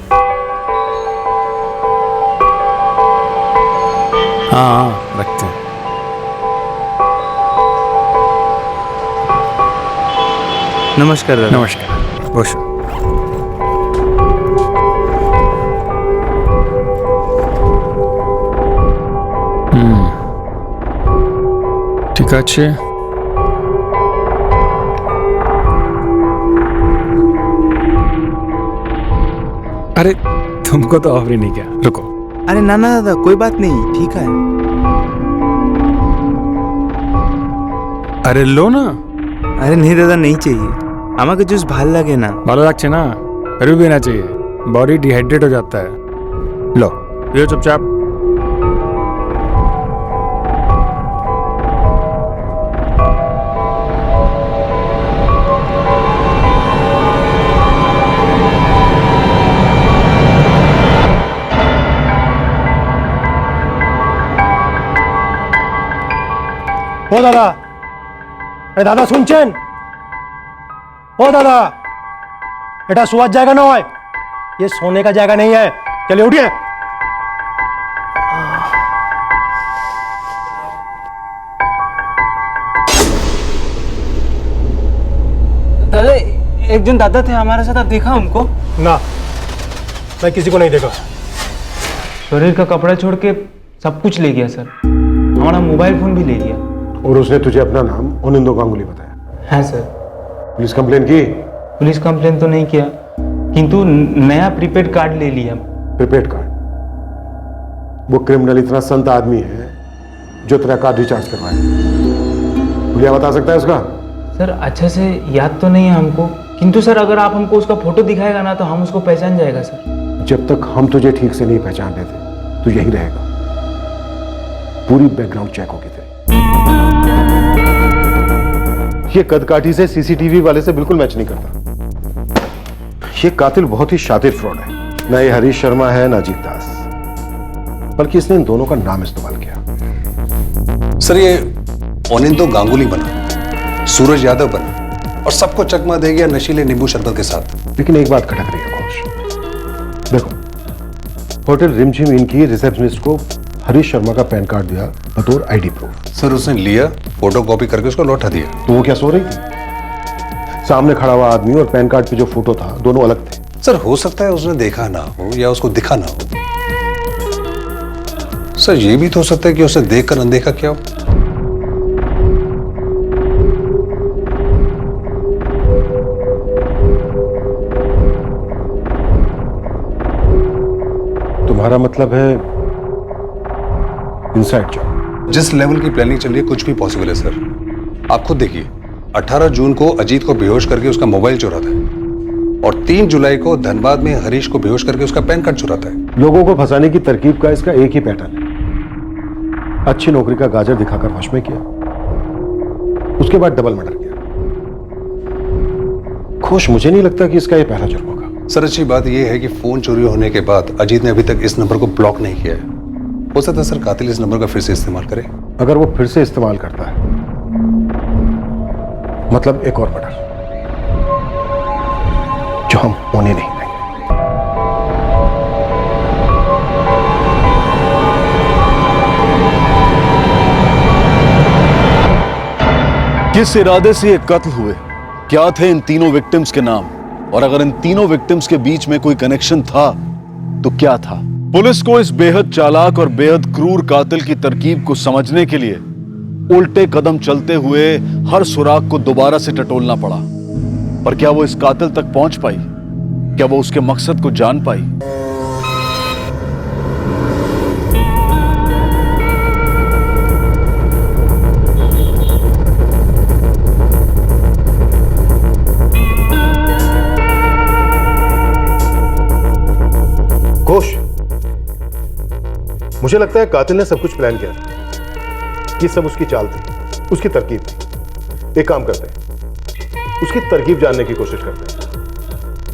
हाँ रखते हैं। नमस्कार दादा। नमस्कार। खुश। ठीक আছে। अरे तुमको तो ऑफर ही नहीं किया, रुको। अरे ना ना दादा कोई बात नहीं, ठीक है। अरे लो ना। अरे नहीं दादा नहीं चाहिए, আমাকে জুস ভাল লাগে না। ভালো লাগছে না, फिर भी पीना चाहिए, बॉडी डिहाइड्रेट हो जाता है। लो पियो चुपचाप। ও দাদা, এ দাদা শুনছেন? ও দাদা, এটা শোয়ার জায়গা নয়, ये सोने का जायगा नहीं है, चलिए उठिए। दादा एक जन दादा थे हमारे साथ, आप देखा उनको? ना, मैं किसी को नहीं देखा। शरीर का कपड़ा छोड़ के सब कुछ ले गया सर, हमारा मोबाइल फोन भी ले गया। और उसने तुझे अपना नाम आनंद गांगुली बताया? हाँ सर। पुलिस कंप्लेन की? पुलिस कंप्लेन तो नहीं किया, किंतु नया प्रीपेड कार्ड ले लिया। Prepaid card? वो क्रिमिनल इतना संत आदमी है जो तेरा कार्ड रिचार्ज करवाए? क्या बता सकता है उसका? सर अच्छे से याद तो नहीं है हमको, किंतु सर अगर आप हमको उसका फोटो दिखाएगा ना तो हम उसको पहचान जाएगा सर। जब तक हम तुझे ठीक से नहीं पहचान लेते तो यही रहेगा, पूरी बैकग्राउंड चेक होगी तेरी। ये कदकाठी से सीसीटीवी वाले से बिल्कुल मैच नहीं करता। ये कातिल बहुत ही शातिर फ्रॉड है, ना ये हरीश शर्मा है ना अजीत दास, बल्कि इसने इन दोनों का नाम इस्तेमाल किया। सर ये आनंद गांगुली बना, सूरज यादव बना और सबको चकमा दे गया नशीले नींबू शरबत के साथ। लेकिन एक बात खटक रही है घोष, देखो होटल रिमझिम इनकी रिसेप्शनिस्ट को हरीश शर्मा का पैन कार्ड दिया बतौर आईडी प्रूफ। सर उसने लिया, फोटो कॉपी करके उसको लौटा दिया। तो वो क्या सो रही थी? सामने खड़ा हुआ आदमी और पैन कार्ड पे जो फोटो था दोनों अलग थे। सर हो सकता है उसने देखा ना हो या उसको दिखा ना हो। सर ये भी तो हो सकता है कि उसे देखकर अनदेखा किया हो। तुम्हारा मतलब है इनसाइड जॉब? जिस लेवल की प्लानिंग चल रही है कुछ भी पॉसिबल है सर। आप खुद देखिए, 18 जून को अजीत को बेहोश करके उसका मोबाइल चुराता है और 3 जुलाई को धनबाद में हरीश को बेहोश करके उसका पैन कार्ड चुराता है। लोगों को फंसाने की तरकीब का इसका एक ही पैटर्न है, अच्छी नौकरी का गाजर दिखाकर वश में किया, उसके बाद डबल मर्डर किया। खुश मुझे नहीं लगता कि इसका यह पहला जुर्म होगा। सर अच्छी बात यह है कि फोन चोरी होने के बाद अजीत ने अभी तक इस नंबर को ब्लॉक नहीं किया है। हो सकता है सर कातिल इस नंबर का फिर से इस्तेमाल करे। अगर वो फिर से इस्तेमाल करता है मतलब एक और मर्डर जो हम होने नहीं देंगे। किस इरादे से ये कत्ल हुए, क्या थे इन तीनों विक्टिम्स के नाम, और अगर इन तीनों विक्टिम्स के बीच में कोई कनेक्शन था तो क्या था? पुलिस को इस बेहद चालाक और बेहद क्रूर कातिल की तरकीब को समझने के लिए उल्टे कदम चलते हुए हर सुराग को दोबारा से टटोलना पड़ा। पर क्या वो इस कातिल तक पहुंच पाई? क्या वो उसके मकसद को जान पाई? घोष, मुझे लगता है कातिल ने सब कुछ प्लान किया था। ये सब उसकी चाल थी, उसकी तरकीब थी। एक काम करते हैं, उसकी तरकीब जानने की कोशिश करते हैं।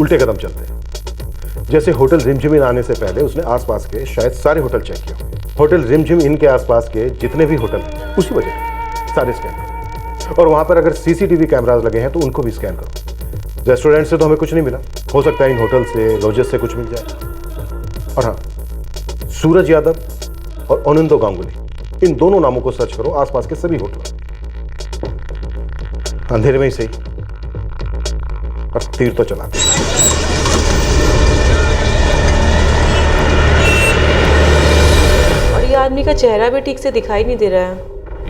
उल्टे कदम चलते हैं। जैसे होटल रिमझिम इन आने से पहले उसने आसपास के शायद सारे होटल चेक किए होंगे। होटल रिमझिम इन के आसपास के जितने भी होटल हैं उसी वजह सारे स्कैन करो, और वहां पर अगर सीसीटीवी कैमराज लगे हैं तो उनको भी स्कैन करो। रेस्टोरेंट से तो हमें कुछ नहीं मिला, हो सकता है इन होटल से, लॉजेस से कुछ मिल जाए। और हाँ, सूरज यादव और आनंदो गांगुली, इन दोनों नामों को सर्च करो आसपास के सभी होटलों। अंधेरे में ही सही, पर तीर तो चला। और ये आदमी का चेहरा भी ठीक से दिखाई नहीं दे रहा है।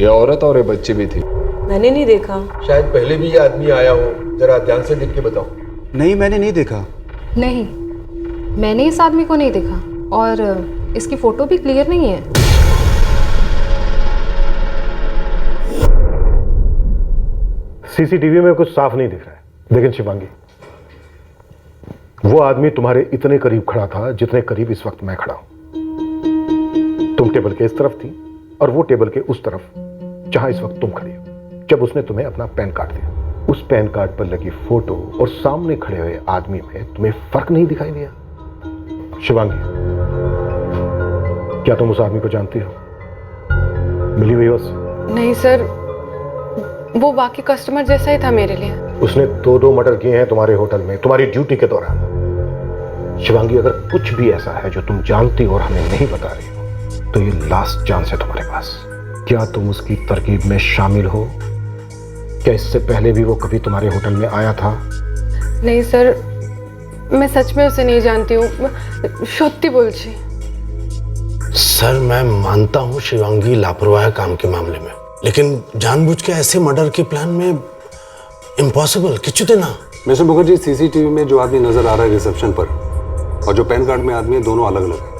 ये औरत और ये बच्चे भी थे। मैंने नहीं देखा। शायद पहले भी ये आदमी आया हो, जरा ध्यान से देख के बताओ। नहीं, मैंने नहीं देखा। नहीं, मैंने इस आदमी को नहीं देखा, और इसकी फोटो भी क्लियर नहीं है। सीसीटीवी में कुछ साफ नहीं दिख रहा है, लेकिन शिवांगी, वो आदमी तुम्हारे इतने करीब खड़ा था जितने करीब इस वक्त मैं खड़ा हूं। तुम टेबल के इस तरफ थी और वो टेबल के उस तरफ जहां इस वक्त तुम खड़ी हो, जब उसने तुम्हें अपना पैन कार्ड दिया। उस पैन कार्ड पर लगी फोटो और सामने खड़े हुए आदमी में तुम्हें फर्क नहीं दिखाई दिया? शिवांगी, क्या तुम उस आदमी को जानती हो? मिली हुई उससे? नहीं सर, वो बाकी कस्टमर जैसा ही था मेरे लिए। उसने दो मर्डर किए हैं तुम्हारे होटल में, तुम्हारी ड्यूटी के दौरान। शिवांगी, अगर कुछ भी ऐसा है जो तुम जानती हो और हमें नहीं बता रही हो, तो ये लास्ट चांस है तुम्हारे पास। क्या तुम उसकी तरकीब में शामिल हो? क्या इससे पहले भी वो कभी तुम्हारे होटल में आया था? नहीं सर, मैं सच में उसे नहीं जानती हूँ, सत्य बोलছি। सर, मैं मानता हूँ शिवांगी लापरवाह है काम के मामले में, लेकिन जानबूझ के ऐसे मर्डर के प्लान में इम्पॉसिबल किचुते ना। मिस्टर मुखर्जी, सीसीटीवी में जो आदमी नजर आ रहा है रिसेप्शन पर और जो पैन कार्ड में आदमी है, दोनों अलग अलग है।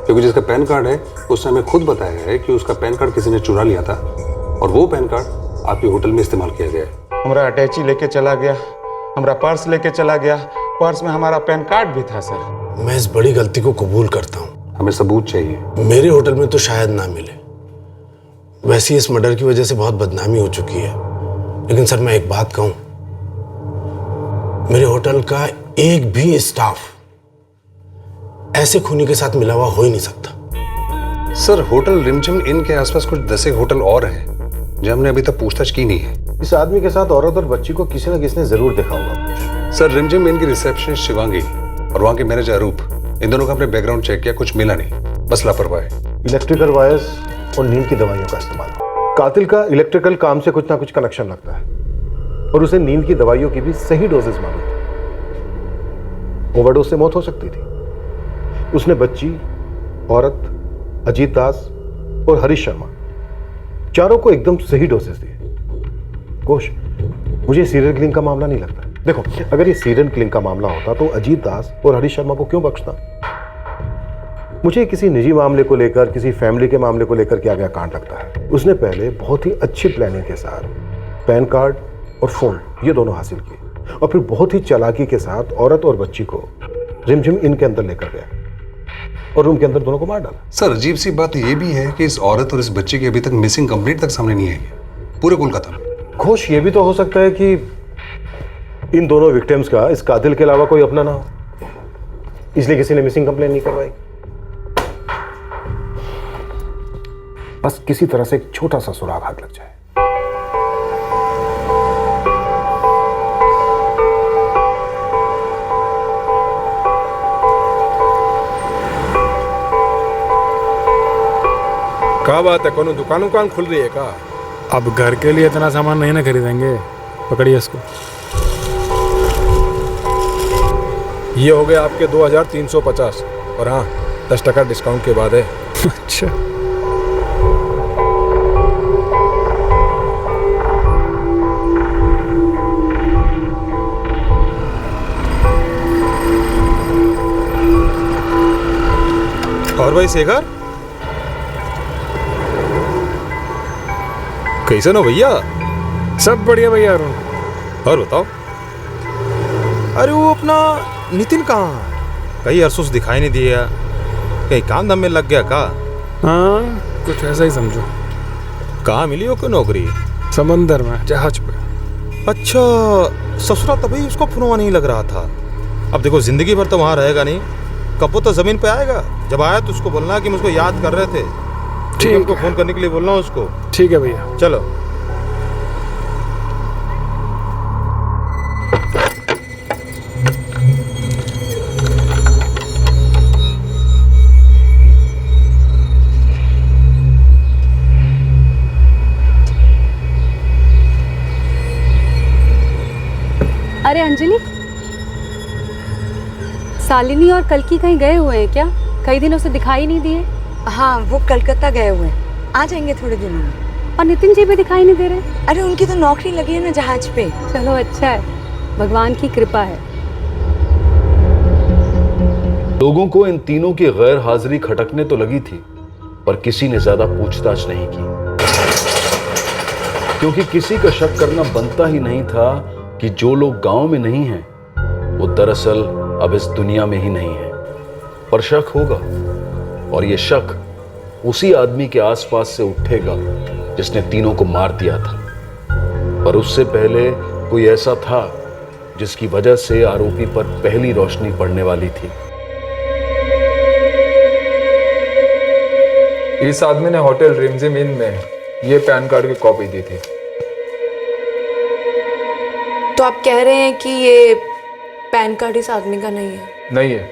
क्योंकि जिसका पैन कार्ड है उसने हमें खुद बताया है कि उसका पैन कार्ड किसी ने चुरा लिया था और वो पैन कार्ड आपके होटल में इस्तेमाल किया गया है। हमारा अटैची लेके चला गया, हमारा पर्स लेके चला गया, पर्स में हमारा पैन कार्ड भी था सर। मैं इस बड़ी गलती को कबूल करता हूँ। हमें सबूत चाहिए। मेरे होटल में तो शायद ना मिले, वैसे इस मर्डर की वजह से बहुत बदनामी हो चुकी है। लेकिन सर, मैं एक बात कहूं, मेरे होटल का एक भी स्टाफ ऐसे खूनी के साथ मिला हुआ हो ही नहीं सकता। सर, होटल रिमझिम इन के आसपास कुछ 10 होटल और हैं जो हमने अभी तक पूछताछ की नहीं है। इस आदमी के साथ औरत और बच्ची को किसी न किसी ने जरूर देखा होगा। सर, रिमझिम इन की रिसेप्शनिस्ट शिवांगी और वहां के मैनेजर अरूप, इन दोनों का अपने बैकग्राउंड चेक किया, कुछ मिला नहीं, बस लापरवाही। इलेक्ट्रिकल वायर्स और नींद की दवाइयों का इस्तेमाल। कातिल का इलेक्ट्रिकल काम से कुछ ना कुछ कनेक्शन लगता है, और उसे नींद की दवाइयों की भी सही डोजेज मालूम थी। ओवरडोज से मौत हो सकती थी। उसने बच्ची, औरत, अजीत दास और हरीश शर्मा, चारों को एकदम सही डोजेज दिए। घोष, मुझे सीरियल किलिंग का मामला नहीं लगता। देखो, अगर ये सीरियल किलिंग का मामला होता तो अजीत दास और हरीश शर्मा को क्यों बख्शता? मुझे किसी निजी मामले को लेकर, किसी फैमिली के मामले को लेकर किया गया कांड लगता है। उसने पहले बहुत ही अच्छी प्लानिंग के साथ पैन कार्ड और फोन, ये दोनों हासिल किए, और फिर बहुत ही चालाकी के साथ औरत और बच्ची को रिमझिम इन के अंदर लेकर गया और रूम के अंदर दोनों को मार डाला। सर, अजीब सी बात यह भी है कि इस औरत और इस बच्चे की अभी तक मिसिंग कंप्लेंट तक सामने नहीं आई है पूरे कोलकाता में। घोष, ये भी तो हो सकता है कि इन दोनों विक्टिम्स का इस कातिल के अलावा कोई अपना ना हो, इसलिए किसी ने मिसिंग कंप्लेन नहीं करवाई। बस किसी तरह से एक छोटा सा सुराग हाथ लग जाए। क्या बात है, कोनो दुकान खुल रही है क्या? अब घर के लिए इतना सामान नहीं ना खरीदेंगे। पकड़िए इसको। ये हो गए आपके 2350 और हाँ 10% डिस्काउंट के बाद है। अच्छा, और भाई शेखर कैसे हो भैया? सब बढ़िया भैया। अरुण, और बताओ। अरे वो अपना नितिन कहाँ? कहीं अरसों से दिखाई नहीं दिया, कहीं काम धाम में लग गया का? हाँ कुछ ऐसा ही समझो। कहाँ मिली हो कोई नौकरी? समंदर में जहाज पे। अच्छा, ससुरा तभी उसको फोनवा नहीं लग रहा था। अब देखो जिंदगी भर तो वहाँ रहेगा नहीं, कब तो जमीन पे आएगा। जब आया तो उसको बोलना कि मुझको याद कर रहे थे। ठीक, हमको फोन करने के लिए बोलना उसको। ठीक है भैया, चलो। अरे अंजलि, शालिनी और कल्की कहीं गए हुए हैं क्या? कई दिनों से दिखाई नहीं दिए। हाँ, वो कलकत्ता गए हुए हैं, आ जाएंगे थोड़े दिनों में। और नितिन जी भी दिखाई नहीं दे रहे। अरे उनकी तो नौकरी लगी है ना जहाज पे। चलो अच्छा है, भगवान की कृपा है। लोगों को इन तीनों की गैर हाजिरी खटकने तो लगी थी, पर किसी ने ज्यादा पूछताछ नहीं की, क्योंकि किसी का शक करना बनता ही नहीं था कि जो लोग गांव में नहीं हैं वो दरअसल अब इस दुनिया में ही नहीं है। पर शक होगा, और ये शक उसी आदमी के आसपास से उठेगा जिसने तीनों को मार दिया था। पर उससे पहले कोई ऐसा था जिसकी वजह से आरोपी पर पहली रोशनी पड़ने वाली थी। इस आदमी ने होटल रिमझिम इन में ये पैन कार्ड की कॉपी दी थी। तो आप कह रहे हैं कि ये पैन कार्ड इस आदमी का नहीं है? नहीं है,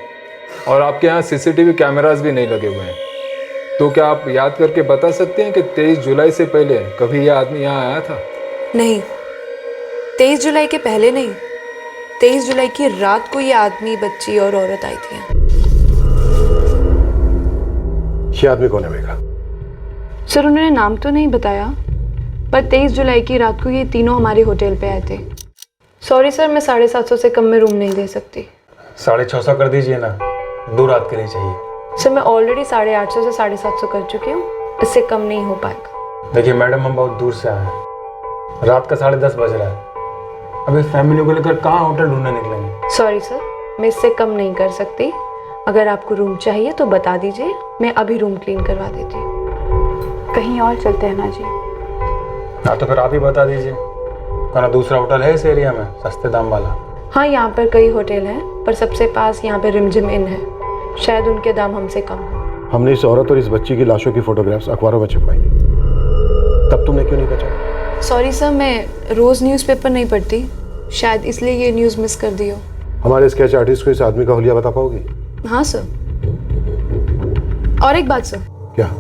और आपके यहाँ सीसीटीवी कैमरास भी नहीं लगे हुए हैं। तो क्या आप याद करके बता सकते हैं कि 23 जुलाई से पहले कभी यह आदमी यहाँ आया था? नहीं, 23 जुलाई के पहले नहीं, 23 जुलाई की रात को ये आदमी, बच्ची और औरत आई थी। ये आदमी कौन है मेघा? सर उन्होंने नाम तो नहीं बताया, पर 23 जुलाई की रात को ये तीनों हमारे होटल पे आए थे। सॉरी सर, मैं 750 से कम में रूम नहीं दे सकती। 650 कर दीजिए ना, 2 रात के लिए चाहिए। सर मैं ऑलरेडी 850 से 750 कर चुकी हूँ, इससे कम नहीं हो पाएगा। देखिए मैडम, हम बहुत दूर से आए हैं, रात का 10:30 बज रहा है। अभी फैमिली को लेकर कहाँ होटल ढूंढने निकलेंगे? सॉरी सर, मैं इससे कम नहीं कर सकती। अगर आपको रूम चाहिए तो बता दीजिए, मैं अभी रूम क्लीन करवा देती हूँ। कहीं और चलते हैं ना जी? हाँ तो फिर आप ही बता दीजिए, कौन दूसरा होटल है इस एरिया में सस्ते दाम वाला? हाँ, यहाँ पर कई होटल हैं, पर सबसे पास यहाँ पे रिमझिम इन है, शायद उनके दाम हमसे कम हो। हमने इस औरत और इस बच्ची की लाशों की फोटोग्राफ्स अखबारों में छपवाई थी, तब तुमने क्यों नहीं बचाया? सॉरी सर, मैं रोज न्यूज़पेपर नहीं पढ़ती, शायद इसलिए ये न्यूज़ मिस कर दी हो। हमारे स्केच आर्टिस्ट को इस आदमी का हुलिया बता पाओगी? हाँ सर। और एक बात सर। क्या?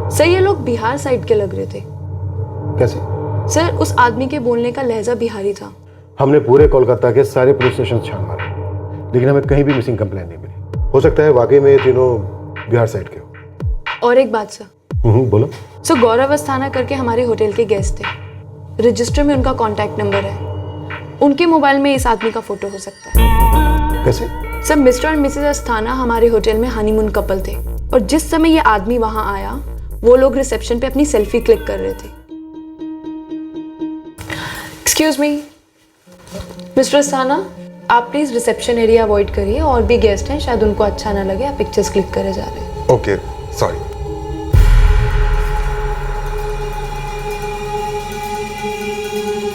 सर ये लोग बिहार साइड के लग रहे थे। कैसे? सर उस आदमी के बोलने का लहजा बिहारी था। हमने पूरे कोलकाता के सारे पुलिस स्टेशन छान मारे, लेकिन हमें कहीं भी मिसिंग कंप्लेन नहीं मिली। हो सकता है वाकई में ये तीनों बिहार साइड के हो। और एक बात सर। बोलो। सर गौरव अस्थाना करके हमारे होटल के गेस्ट थे, रजिस्टर में उनका कॉन्टैक्ट नंबर है, उनके मोबाइल में इस आदमी का फोटो हो सकता है। कैसे? सर मिस्टर और मिसेज अस्थाना हमारे होटल में हनीमून कपल थे, और जिस समय ये आदमी वहां आया वो लोग रिसेप्शन पे अपनी सेल्फी क्लिक कर रहे थे। एक्सक्यूज मी मिस्टर अस्थाना, आप प्लीज रिसेप्शन एरिया अवॉइड करिए, और भी गेस्ट हैं, शायद उनको अच्छा ना लगे आप पिक्चर्स क्लिक करे जा रहे हैं। Okay, sorry.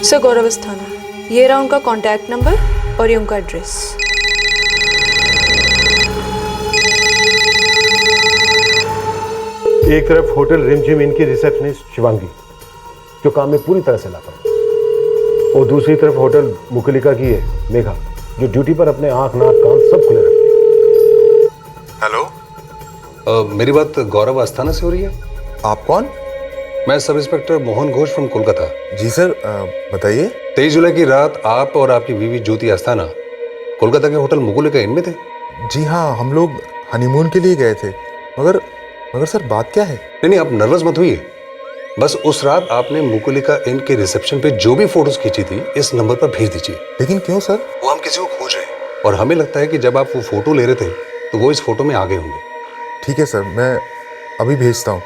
सर गौरव अस्थाना। ये रहा उनका कॉन्टैक्ट नंबर और ये उनका एड्रेस। एक तरफ होटल रिमझिम इन की रिसेप्शनिस्ट शिवांगी, जो काम में पूरी तरह से लापरवाह, और दूसरी तरफ होटल मुकुलिका की है मेघा, जो ड्यूटी पर अपने आंख नाक कान सब खुले रखती है। हेलो, मेरी बात गौरव अस्थाना से हो रही है? आप कौन? मैं sub inspector Mohan Ghosh from Kolkata. जी सर, बताइए। 23 जुलाई की रात आप और आपकी बीवी ज्योति अस्थाना कोलकाता के होटल मुकुलिका इन में थे? जी हाँ, हम लोग हनीमून के लिए गए थे। मगर सर बात क्या है? नहीं, आप नर्वस मत हुइए। बस उस रात आपने मुकुलिका इन के रिसेप्शन पे जो भी फोटोज खींची थी इस नंबर पर भेज दीजिए। लेकिन क्यों सर? वो हम किसी को खोज रहे हैं और हमें लगता है कि जब आप वो फोटो ले रहे थे तो वो इस फोटो में आगे होंगे। ठीक है सर, मैं अभी भेजता हूँ।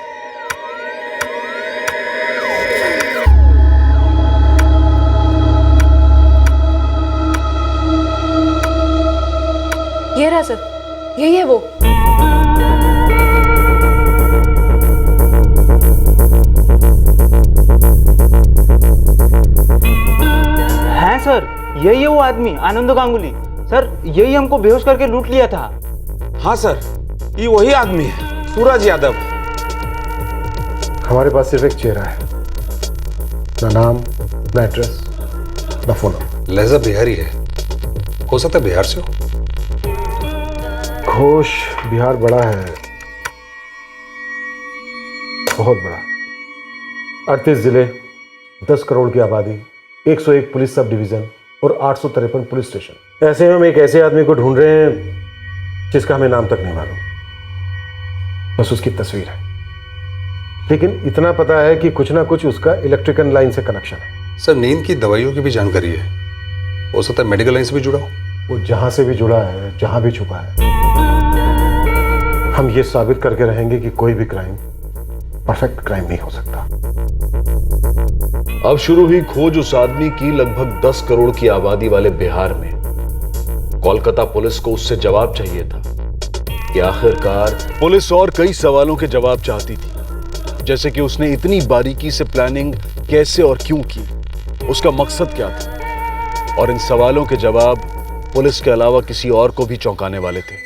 ये रहा सर, यही है वो। हैं सर, यही है वो आदमी, आनंद गांगुली। सर, यही हमको बेहोश करके लूट लिया था। हाँ सर, ये वही आदमी है, सूरज यादव। हमारे पास सिर्फ एक चेहरा है, ना नाम, ना एड्रेस, ना फोन नंबर। लहजा बिहारी है, हो सकता है बिहार से हो। घोष, बिहार बड़ा है, बहुत बड़ा। 38 जिले, 10 करोड़ की आबादी, 101 पुलिस सब डिवीजन और 853 पुलिस स्टेशन। ऐसे में हम एक ऐसे आदमी को ढूंढ रहे हैं जिसका हमें नाम तक नहीं मालूम, बस उसकी तस्वीर है। लेकिन इतना पता है कि कुछ ना कुछ उसका इलेक्ट्रिकल लाइन से कनेक्शन है। सर, नींद की दवाइयों की भी जानकारी है, हो सकता है मेडिकल लाइन से भी जुड़ा हो। वो जहां से भी जुड़ा है, जहां भी छुपा है, हम ये साबित करके रहेंगे कि कोई भी क्राइम परफेक्ट क्राइम नहीं हो सकता। अब शुरू हुई खोज उस आदमी की लगभग 10 करोड़ की आबादी वाले बिहार में। कोलकाता पुलिस को उससे जवाब चाहिए था कि आखिरकार पुलिस और कई सवालों के जवाब चाहती थी, जैसे कि उसने इतनी बारीकी से प्लानिंग कैसे और क्यों की, उसका मकसद क्या था, और इन सवालों के जवाब पुलिस के अलावा किसी और को भी चौंकाने वाले थे।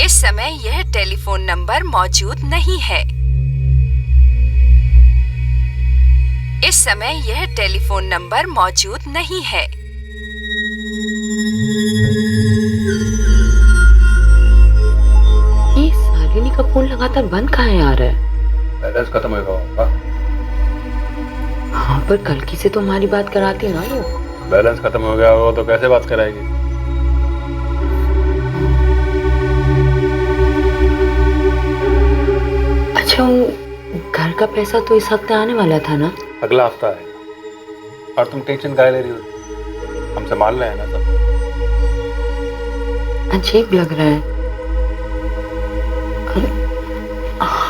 इस समय यह टेलीफोन नंबर मौजूद नहीं है। इस समय यह टेलीफोन नंबर मौजूद नहीं है। ये शालिनी का फोन लगातार बंद कहाँ आ रहा है? बैलेंस खत्म होगा। हाँ, पर कल की से तो हमारी बात कराती ना वो। बैलेंस खत्म हो गया होगा तो कैसे बात कराएगी? अच्छा, घर का पैसा तो इस हफ्ते आने वाला था ना? अगला हफ्ता है। और तुम टेंशन काहे ले रही हो? हम संभाल रहे हैं ना सब। अजीब लग रहा है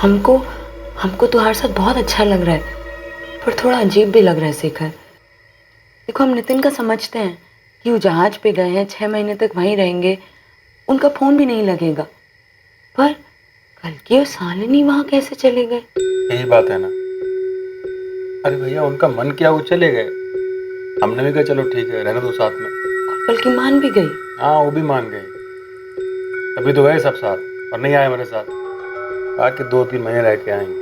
हमको तुम्हारे साथ बहुत अच्छा लग रहा है, पर थोड़ा अजीब भी लग रहा है शेखर। देखो, हम नितिन का समझते हैं कि वो जहाज पे गए हैं, 6 महीने तक वहीं रहेंगे, उनका फोन भी नहीं लगेगा, पर कल की और शालिनी वहां कैसे चले गए? यही बात है ना। अरे भैया, उनका मन किया वो चले गए, हमने भी कहा चलो ठीक है रहने दो साथ में। बल्कि मान भी गई। हाँ, वो भी मान गई। अभी तो गए सब साथ और नहीं आए मेरे साथ, आके 2-3 महीने रह के आएंगे।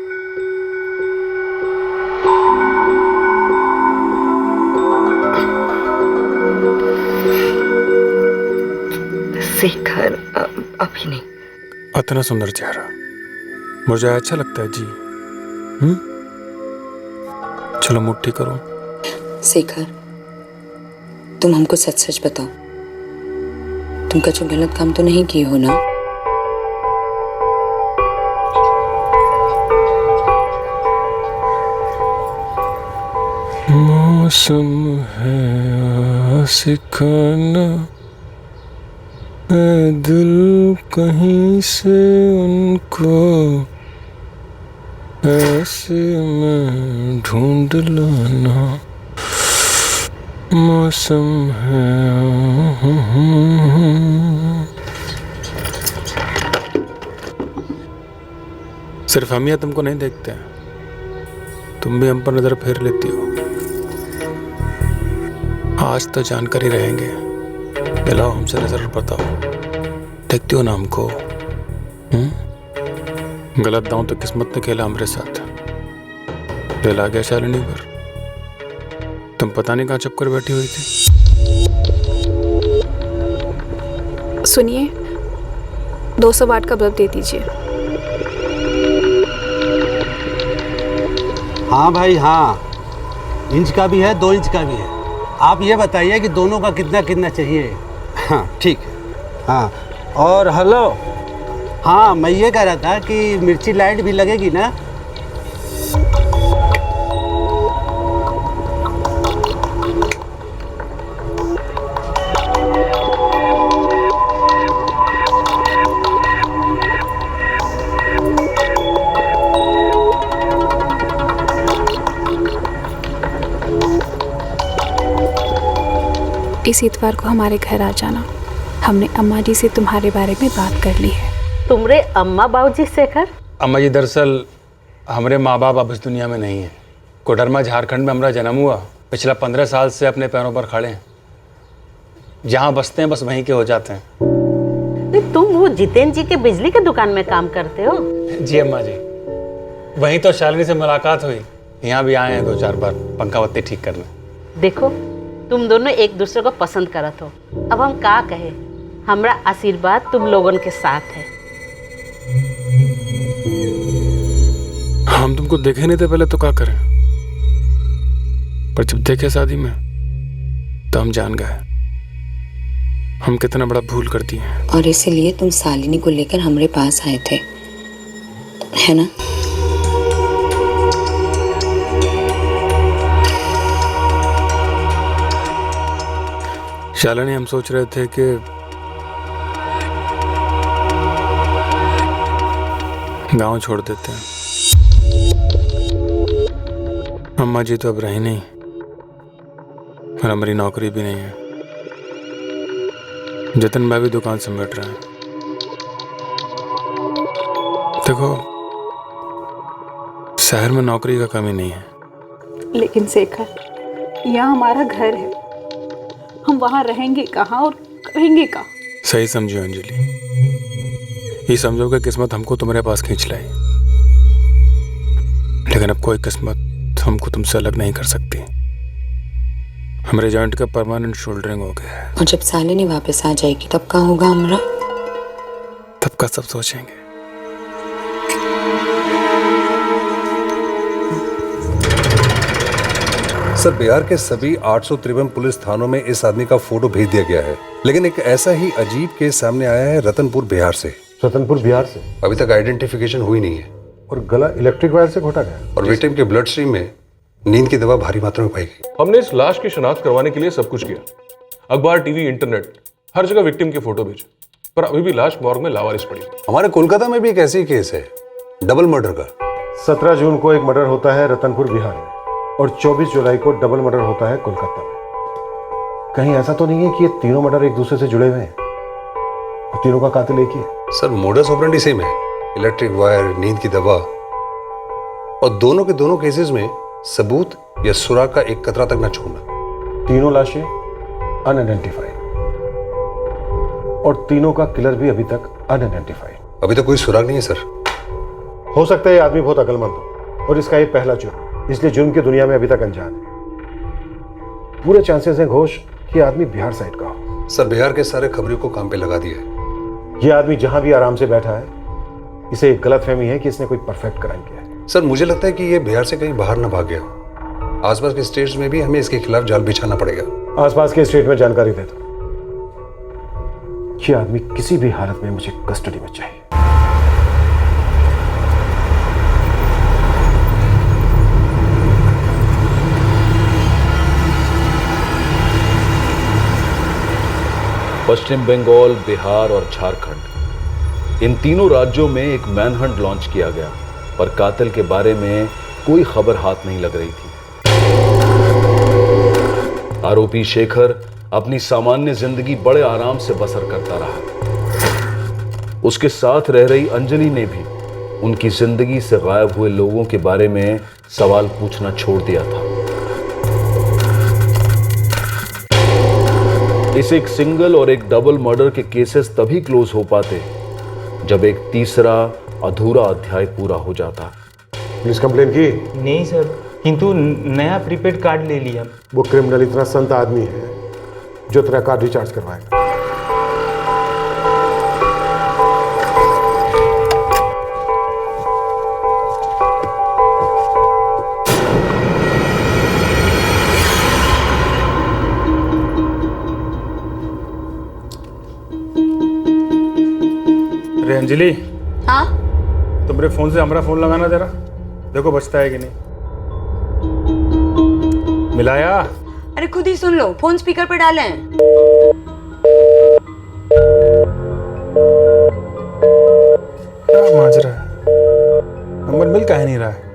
शेखर, अभी नहीं। इतना सुंदर चेहरा मुझे अच्छा लगता है जी। चलो मुट्ठी करो। शेखर, तुम हमको सच सच बताओ, तुम कुछ गलत काम तो नहीं किए हो ना? मौसम है आशिकाना, दिल कहीं से उनको ऐसे में ढूंढ लाना। मौसम है। सिर्फ हम ही तुमको नहीं देखते हैं, तुम भी हम पर नजर फेर लेती हो। आज तो जानकर ही रहेंगे। मिलाओ हमसे नजर और बताओ, देखती हो ना हमको? गलत दांव तो किस्मत ने खेला हमारे साथ। दिल आ गया शालिनी पर। तुम पता नहीं कहाँ छुप कर बैठी हुई थी। सुनिए, 200 वाट का बल्ब दे दीजिए। हाँ भाई हाँ, इंच का भी है 2 इंच का भी है। आप ये बताइए कि दोनों का कितना कितना चाहिए। हाँ ठीक है। हाँ और हेलो, हाँ मैं ये कह रहा था कि मिर्ची लाइट भी लगेगी ना? इस इतवार को हमारे घर आ जाना। हमने अम्मा जी से तुम्हारे बारे में बात कर ली है। तुमरे अम्मा बाबूजी शेखर? अम्मा जी, दरअसल हमारे माँ बाप अब इस दुनिया में नहीं है। कोडरमा झारखंड में हमारा जन्म हुआ। पिछला 15 साल से अपने पैरों पर खड़े हैं। जहाँ बसते हैं बस वहीं के हो जाते हैं। तुम वो जितेंद्र जी के बिजली के दुकान में काम करते हो? जी अम्मा जी, वहीं तो शालिनी से मुलाकात हुई। यहाँ भी आए हैं 2-4 बार पंखा बत्ती ठीक करने। देखो, तुम दोनों एक दूसरे को पसंद करत हो। अब हम का कहे, हमरा आशीर्वाद तुम लोगों के साथ है। हम तुमको देखे नहीं थे पहले तो क्या करें, पर जब देखे शादी में तो हम जान गए हम कितना बड़ा भूल कर दिए हैं। और इसीलिए तुम शालिनी को लेकर हमारे पास आए थे, है ना? शालिनी, हम सोच रहे थे कि गांव छोड़ देते हैं। अम्मा जी तो अब रही नहीं और हमारी नौकरी भी नहीं है। जतिन भाई भी दुकान समेट रहे हैं। देखो, शहर में नौकरी का कमी नहीं है। लेकिन शेखर, यहाँ हमारा घर है। हम वहाँ रहेंगे कहाँ और करेंगे कहाँ? सही समझो अंजलि, ये समझो कि किस्मत हमको तुम्हारे पास खींच लाई, लेकिन अब कोई किस्मत हमको तुमसे अलग नहीं कर सकती। हमारे जॉइंट का परमानेंट शोल्डरिंग हो गया है। और जब शालिनी वापस आ जाएगी तब क्या होगा हमरा? तब का सब सोचेंगे। सर, बिहार के सभी 853 पुलिस थानों में इस आदमी का फोटो भेज दिया गया है, लेकिन एक ऐसा ही अजीब केस सामने आया है रतनपुर बिहार से। रतनपुर बिहार से? अभी तक आइडेंटिफिकेशन हुई नहीं है। और गला इलेक्ट्रिक वायर से घोटा गया और विक्टिम के ब्लड स्ट्रीम में नींद की दवा भारी मात्रा में पाई गई। हमने इस लाश की शिनाख्त करवाने के लिए सब कुछ किया, अखबार, टीवी, इंटरनेट, हर जगह विक्टिम के फोटो भेजे, पर अभी भी लाश मॉर्ग में लावारिस पड़ी। हमारे कोलकाता में भी एक ऐसी केस है, डबल मर्डर का। 17 जून को एक मर्डर होता है रतनपुर बिहार में और 24 जुलाई को डबल मर्डर होता है कोलकाता में। कहीं ऐसा तो नहीं है कि ये तीनों मर्डर एक दूसरे से जुड़े हुए हैं और तीनों का कातिल एक ही है? सर, मोडस ऑपरेंडी सेम है, इलेक्ट्रिक वायर, नींद की दवा, और दोनों के दोनों केसेस में सबूत या सुराग का एक कतरा तक न छोड़ना। तीनों लाशें अनआइडेंटिफाइड और तीनों का किलर भी अभी तक अनआइडेंटिफाइड। अभी तक कोई सुराग नहीं है सर। हो सकता है ये आदमी बहुत अक्लमंद हो और इसका ये पहला जुर्म, इसलिए जुर्म की दुनिया में अभी तक अनजान है। पूरे चांसेस हैं घोष कि आदमी बिहार साइड का हो। सर, बिहार के सारे खबरों को काम पे लगा दिया है। ये आदमी जहां भी आराम से बैठा है, इसे एक गलतफहमी है कि इसने कोई परफेक्ट क्राइम किया है। सर, मुझे लगता है कि ये बिहार से कहीं बाहर ना भाग गया। आसपास के स्टेट्स में भी हमें इसके खिलाफ जाल बिछाना पड़ेगा। आसपास के स्टेट में जानकारी दे दो। ये आदमी किसी भी हालत में मुझे कस्टडी में चाहिए। पश्चिम बंगाल, बिहार और झारखंड, इन तीनों राज्यों में एक मैनहंट लॉन्च किया गया, पर कातिल के बारे में कोई खबर हाथ नहीं लग रही थी। आरोपी शेखर अपनी सामान्य जिंदगी बड़े आराम से बसर करता रहा। उसके साथ रह रही अंजलि ने भी उनकी जिंदगी से गायब हुए लोगों के बारे में सवाल पूछना छोड़ दिया था। इस एक सिंगल और एक डबल मर्डर के केसेस तभी क्लोज हो पाते जब एक तीसरा अधूरा अध्याय पूरा हो जाता। पुलिस कंप्लेन की? नहीं सर, किंतु नया प्रीपेड कार्ड ले लिया। वो क्रिमिनल इतना संत आदमी है जो तेरा कार्ड रिचार्ज करवाएगा। अरे अंजलि, हाँ तो मेरे फोन से हमारा फोन लगाना जरा, देखो बचता है कि नहीं। मिलाया? अरे खुद ही सुन लो, फोन स्पीकर पे डाले हैं। क्या माजरा है, नंबर मिल काहे नहीं रहा है।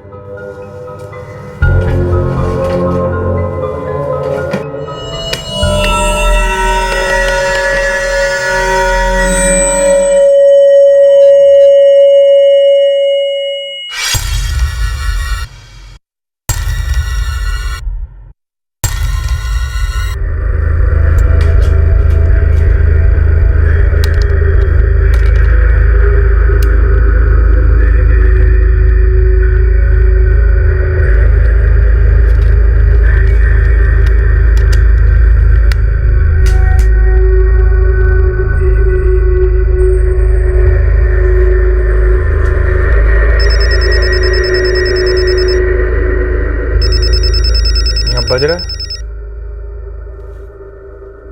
बज रहा है,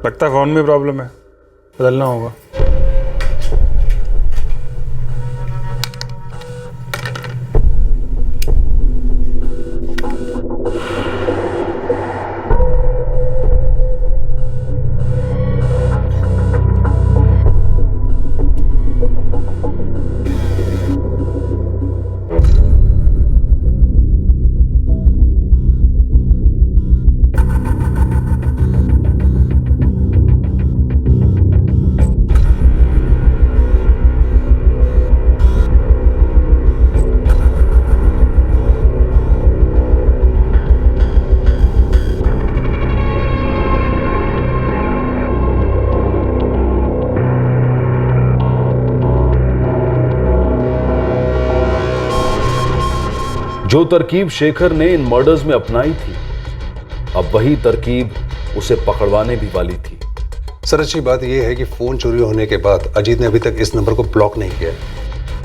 लगता है फोन में प्रॉब्लम है, बदलना होगा। जो तरकीब शेखर ने इन मर्डर्स में अपनाई थी, अब वही तरकीब उसे पकड़वाने भी वाली थी। सर अच्छी बात यह है कि फोन चोरी होने के बाद अजीत ने अभी तक इस नंबर को ब्लॉक नहीं किया।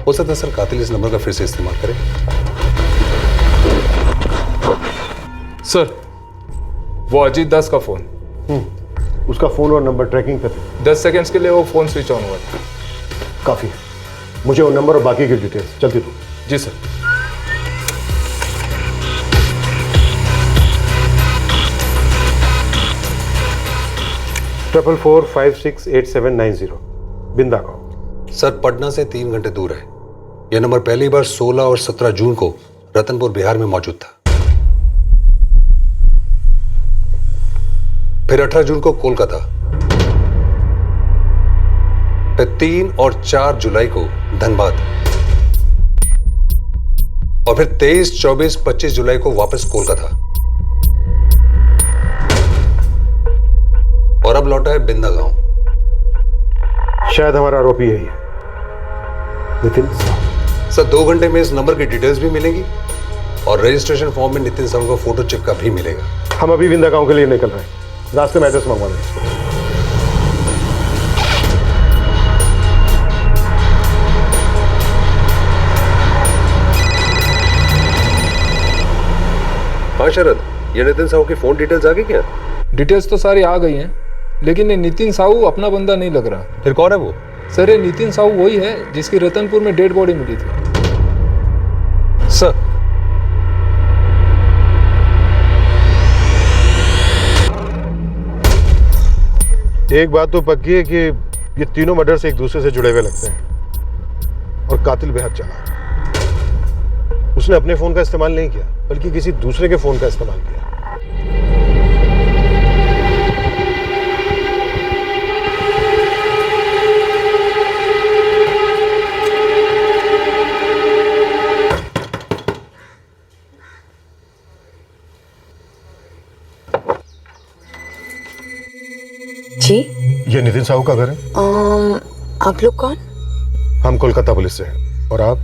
हो सकता है सर कातिल इस नंबर का फिर से इस्तेमाल करे। सर वो अजीत दास का फोन, उसका फोन और नंबर ट्रैकिंग पे थे। 10 सेकंड्स के लिए वो फोन स्विच ऑन हुआ था। काफी है, मुझे वो नंबर और बाकी की डिटेल्स जल्दी दो। जी सर। ट्रिपल 4568790 बिंदा गांव। सर पटना से 3 घंटे दूर है। यह नंबर पहली बार 16 और 17 जून को रतनपुर बिहार में मौजूद था। फिर 18 जून को कोलकाता, फिर 3 और 4 जुलाई को धनबाद, और फिर 23, 24, 25 जुलाई को वापस कोलकाता, और अब लौटा है बिंदा गांव। शायद हमारा आरोपी यही है, नितिन साहू। सर 2 घंटे में इस नंबर की डिटेल्स भी मिलेंगी और रजिस्ट्रेशन फॉर्म में नितिन साहू का फोटो चिपका भी मिलेगा। हम अभी बिंदा गांव के लिए निकल रहे हैं, रास्ते में एड्रेस मंगवा लें। हाँ शरद, ये नितिन साहू की फोन डिटेल्स आ गई क्या? डिटेल्स तो सारी आ गई हैं, लेकिन ये नितिन साहू अपना बंदा नहीं लग रहा। फिर कौन है वो? सर ये नितिन साहू वही है जिसकी रतनपुर में डेड बॉडी मिली थी। सर एक बात तो पक्की है कि ये तीनों मर्डर से एक दूसरे से जुड़े हुए लगते हैं और कातिल बेहद चालाक। उसने अपने फोन का इस्तेमाल नहीं किया बल्कि किसी दूसरे के फोन का इस्तेमाल किया। ये नितिन साहू का घर है? आप लोग कौन? हम कोलकाता पुलिस से हैं। और आप?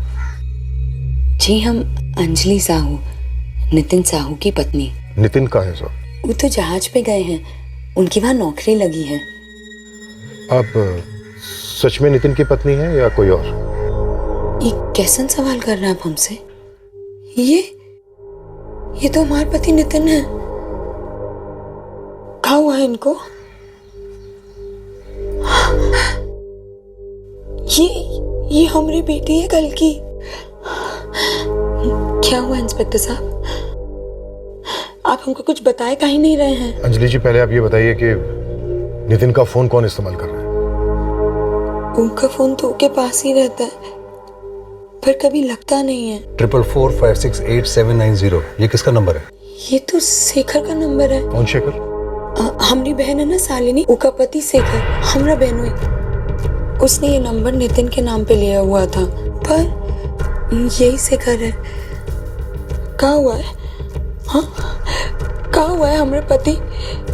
जी हम अंजलि साहू, नितिन साहू की पत्नी। नितिन कहाँ है सर? वो तो जहाज पे गए हैं, उनकी वहाँ नौकरी लगी है। आप सच में नितिन की पत्नी हैं या कोई और? ये कैसन सवाल कर रहे हैं आप हमसे? ये तो हमारे पति नितिन है। क्या हुआ है इनको? ये हमारी बेटी है कल की। क्या हुआ इंस्पेक्टर साहब? आप हमको कुछ बताए का ही नहीं रहे हैं। अंजलि जी, पहले आप ये बताइए कि नितिन का फोन कौन इस्तेमाल कर रहा है? उनका फोन तो उनके पास ही रहता है, पर कभी लगता नहीं है। 444568790 ये किसका नंबर है? ये तो शेखर का नंबर है। कौन शेखर? हमारी बहन है ना शालिनी, उनका पति शेखर, हमारा बहन हुई। उसने ये नंबर नितिन के नाम पे लिया हुआ था, पर यही शेखर है। क्या हुआ है? हाँ, क्या हुआ है हमारे पति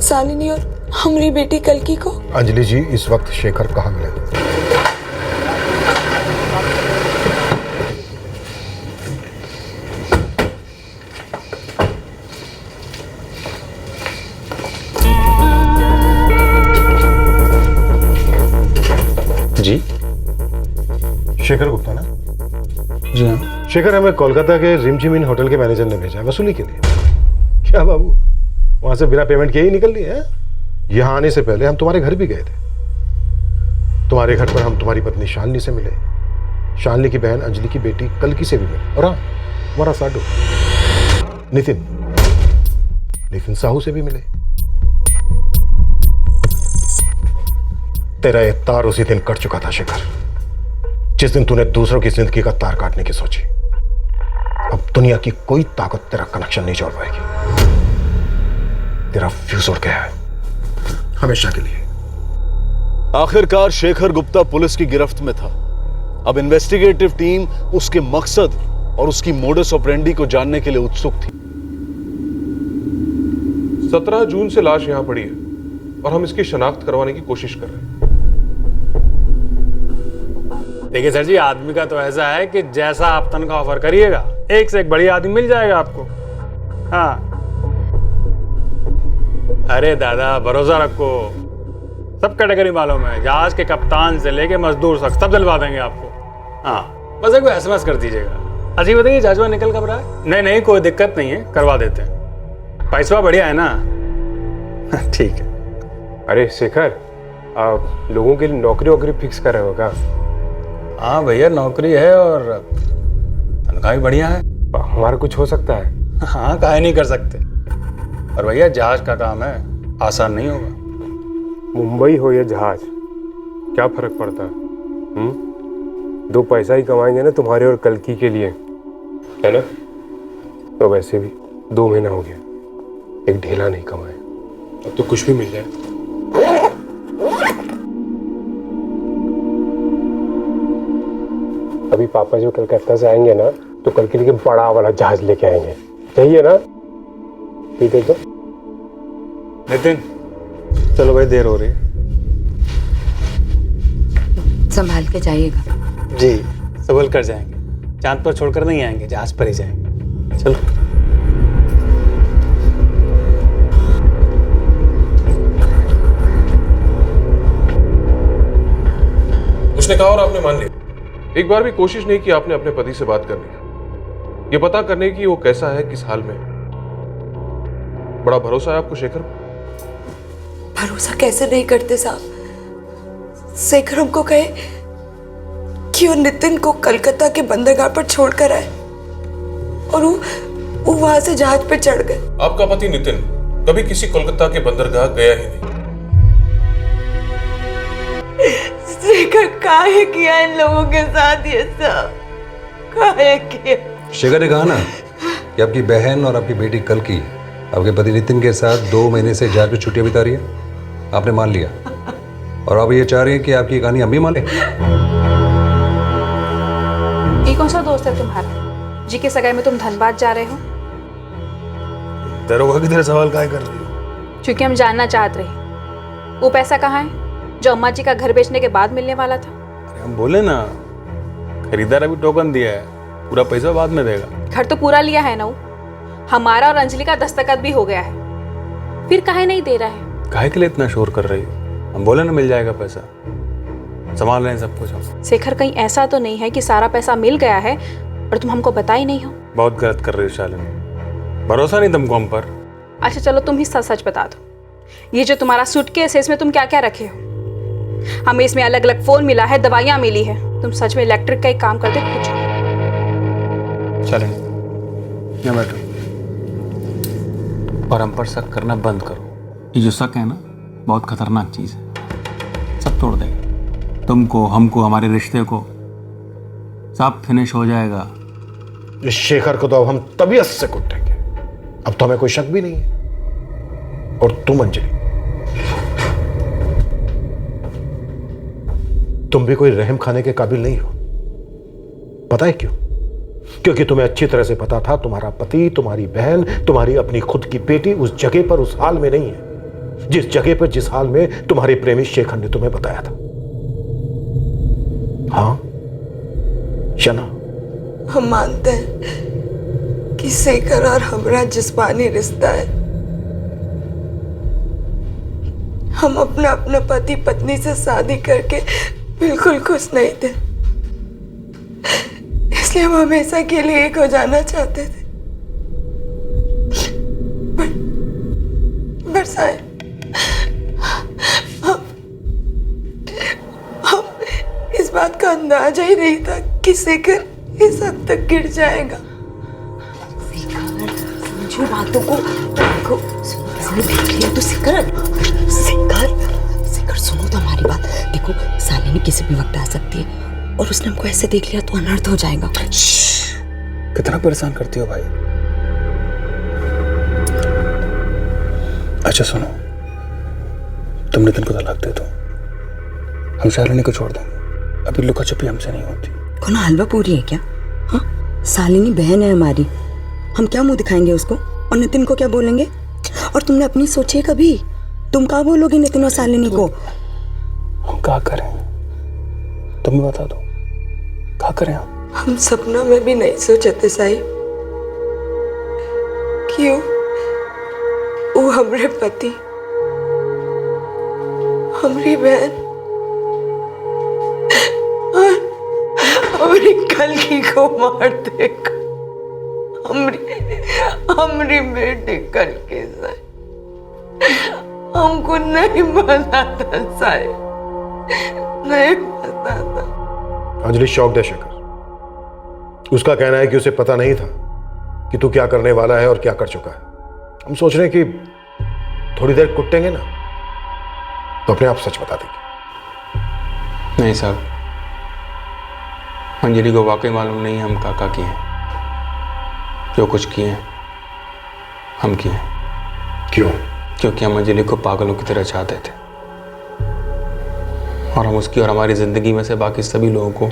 शालिनी और हमारी बेटी कल्की को? अंजलि जी, इस वक्त शेखर कहाँ मिलेगा? जी शेखर गुप्ता ना? जी हाँ। शेखर, हमें कोलकाता के रिमझिम इन होटल के मैनेजर ने भेजा है वसूली के लिए। क्या बाबू, वहां से बिना पेमेंट किए ही निकल लिए हैं? यहाँ आने से पहले हम तुम्हारे घर भी गए थे। तुम्हारे घर पर हम तुम्हारी पत्नी शालिनी से मिले, शालिनी की बहन अंजलि की बेटी कल्की से भी मिले, और हाँ, हमारा साडू नितिन साहू से भी मिले। तेरा ये तार उसी दिन कट चुका था शेखर, जिस दिन तूने दूसरों की जिंदगी का तार काटने की सोची। अब दुनिया की कोई ताकत तेरा कनेक्शन नहीं जोड़ पाएगी। तेरा फ्यूज उड़ गया है हमेशा के लिए। आखिरकार शेखर गुप्ता पुलिस की गिरफ्त में था। अब इन्वेस्टिगेटिव टीम उसके मकसद और उसकी मोडस ऑपरेंडी को जानने के लिए उत्सुक थी। 17 जून से लाश यहां पड़ी है और हम इसकी शनाख्त करवाने की कोशिश कर रहे हैं। देखिए सर जी, आदमी का तो ऐसा है कि जैसा आप तनख्वाह ऑफर करिएगा, एक से एक बढ़िया आदमी मिल जाएगा आपको। हाँ, अरे दादा भरोसा रखो, सब कैटेगरी मालूम है, जहाज के कप्तान से लेके मजदूर तक सब दिलवा देंगे आपको। हाँ, बस एक SMS कर दीजिएगा। अच्छा बताइए, जहाजवा निकल कब रहा है? नहीं, कोई दिक्कत नहीं है, करवा देते हैं। पैसा बढ़िया है ना? ठीक है। अरे शेखर, आप लोगों के लिए नौकरी वोकरी फिक्स कर रहे हो क्या? हाँ भैया, नौकरी है और तनख्वाह भी बढ़िया है। हमारा कुछ हो सकता है? हाँ, काहे नहीं कर सकते। और भैया जहाज का काम है, आसान नहीं होगा। मुंबई हो या जहाज, क्या फर्क पड़ता है? 2 पैसा ही कमाएंगे ना तुम्हारे और कल्की के लिए, है ना? तो वैसे भी 2 महीना हो गया, एक ढेला नहीं कमाए। अब तो कुछ भी मिल जाए। अभी पापा जो कलकत्ता से आएंगे ना, तो कल के लिए बड़ा वाला जहाज लेके आएंगे, चाहिए ना? ठीक है। तो नितिन, चलो भाई, देर हो रही है। संभाल के जाइएगा। जी, संभल कर जाएंगे। चांद पर छोड़कर नहीं आएंगे, जहाज पर ही जाएंगे। चलो। उसने कहा और आपने मान लिया। एक बार भी कोशिश नहीं की आपने अपने पति से बात करने की, ये पता करने की वो कैसा है, किस हाल में। बड़ा भरोसा है आपको शेखर? भरोसा कैसे नहीं करते साहब? शेखर हमको कहे कि वो नितिन को कलकत्ता के बंदरगाह पर छोड़कर आए और वो वहां से जहाज पर चढ़ गए। आपका पति नितिन कभी किसी कोलकाता के बंदरगाह गया ही नहीं। शेखर काहे किया इन लोगों के साथ ये सब? काहे किया? शेखर ने कहा ना कि आपकी बहन और आपकी बेटी कल्की आपके पति नितिन के साथ 2 महीने से जहाज पे छुट्टियां बिता रही है। आपने मान लिया और अब ये चाह रही है कि आपकी कहानी हम भी मान लें। ये कौन सा दोस्त है तुम्हारा जी के सगाई में तुम धनबाद जा रहे हो? दरोगा की तरह सवाल काहे कर रही हो? क्योंकि हम जानना चाहते रहे वो पैसा कहाँ है जो अम्मा जी का घर बेचने के बाद मिलने वाला था। अरे हम बोले ना, खरीदार अभी टोकन दिया है, पूरा पैसा बाद में देगा। घर तो पूरा लिया है ना, हमारा और अंजलि का दस्तखत भी हो गया है, फिर काहे नहीं दे रहा है? काहे के लिए इतना शोर कर रही हो? हम बोले ना मिल जाएगा पैसा, संभाल रहे हैं सब कुछ हम। शेखर, कहीं ऐसा तो नहीं है कि सारा पैसा मिल गया है और तुम हमको बता ही नहीं हो? बहुत गलत कर रही हो शालिनी, भरोसा नहीं तुमको हम पर। अच्छा चलो तुम ही सच सच बता दो, ये जो तुम्हारा सूटकेस है इसमें तुम क्या क्या रखे हो? हमें इसमें अलग अलग फोन मिला है, दवाइयाँ मिली है, तुम सच में इलेक्ट्रिक का एक काम करते कुछ? शालिनी यहाँ बैठो और हम पर शक करना बंद करो। ये जो शक है ना, बहुत खतरनाक चीज है, सब तोड़ देगा, तुमको, हमको, हमारे रिश्ते को, सब फिनिश हो जाएगा। इस शेखर को तो अब हम तबीयत से कुटेंगे, अब तो हमें कोई शक भी नहीं है। और तुम अंजलि, तुम भी कोई रहम खाने के काबिल नहीं हो। पता है क्यों? क्योंकि तुम्हें अच्छी तरह से पता था तुम्हारा पति, तुम्हारी बहन, तुम्हारी अपनी खुद की बेटी उस जगह पर, उस हाल में नहीं है जिस जगह पर, जिस हाल में तुम्हारे प्रेमी शेखर ने तुम्हें बताया था। हाँ शना, हम मानते हैं कि शेखर और हमारा जिस्मानी रिश्ता है। हम अपना पति पत्नी से शादी करके बिल्कुल खुश नहीं थे, इसलिए हम हमेशा के लिए एक हो जाना चाहते थे। बरसाए हम इस बात का अंदाजा ही नहीं था कि शेखर इस हद तक गिर जाएगा। समझो बातों को, देखो किसने देख लिया तो शेखर सुनो तो हमारी बात। देखो शालिनी किसी भी वक्त आ सकती है और उसने हमको ऐसे देख लिया तो अनर्थ हो जाएगा। कितना परेशान करती हो भाई। अच्छा सुनो, तुम नितिन को तलाक दे दो, हम शालिनी को छोड़ देंगे। अभी लुका छुपी हमसे नहीं होती। कौन हलवा पूरी है क्या? हाँ, शालिनी बहन है हमारी, हम क्या मुंह दिखाएंगे उसको और नितिन को क्या बोलेंगे? और तुमने अपनी सोची कभी? तुम क्या बोलोगे नितिन और शालिनी को? हम क्या करें, तुम ही बता दो, क्या करें हम सपना में भी नहीं सोचे थे साई, क्यों वो हमारे पति, हमारी बहन और हमारी कलकी को मार देगा। हमारी बेटी कलकी से हमको नहीं पता था साई, नहीं पता था। अंजलि शॉक्ड है शेखर। उसका कहना है कि उसे पता नहीं था कि तू क्या करने वाला है और क्या कर चुका है। हम सोच रहे हैं कि थोड़ी देर कुटेंगे ना तो अपने आप सच बता देंगे। नहीं साहब, अंजलि को वाकई मालूम नहीं हम काका किए हैं, जो कुछ किए हैं हम किए हैं। क्यों? क्योंकि हम अंजलि को पागलों की तरह चाहते थे और हम उसकी और हमारी जिंदगी में से बाकी सभी लोगों को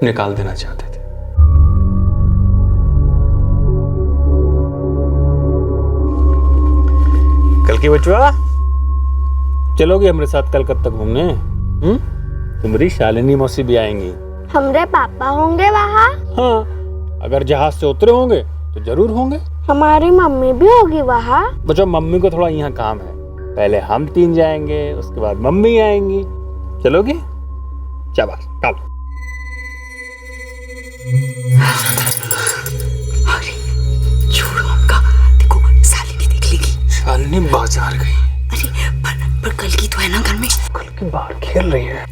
निकाल देना चाहते थे। कल की बचवा, चलोगे हमारे साथ कलकत्ता घूमने? तुम्हारी शालिनी मौसी भी आएंगी। हमारे पापा होंगे वहाँ? हाँ, अगर जहाज से उतरे होंगे तो जरूर होंगे। हमारी मम्मी भी होगी वहाँ? बच्चों, मम्मी को थोड़ा यहाँ काम है, पहले हम 3 जाएंगे, उसके बाद मम्मी आएंगी। चलोगे? शाबाश, चलो। छोड़ो हमका, देखो शालिनी देख लेगी। शालिनी बाजार गई। अरे पर कल की तो है ना घर में। कल की बाहर खेल रही है।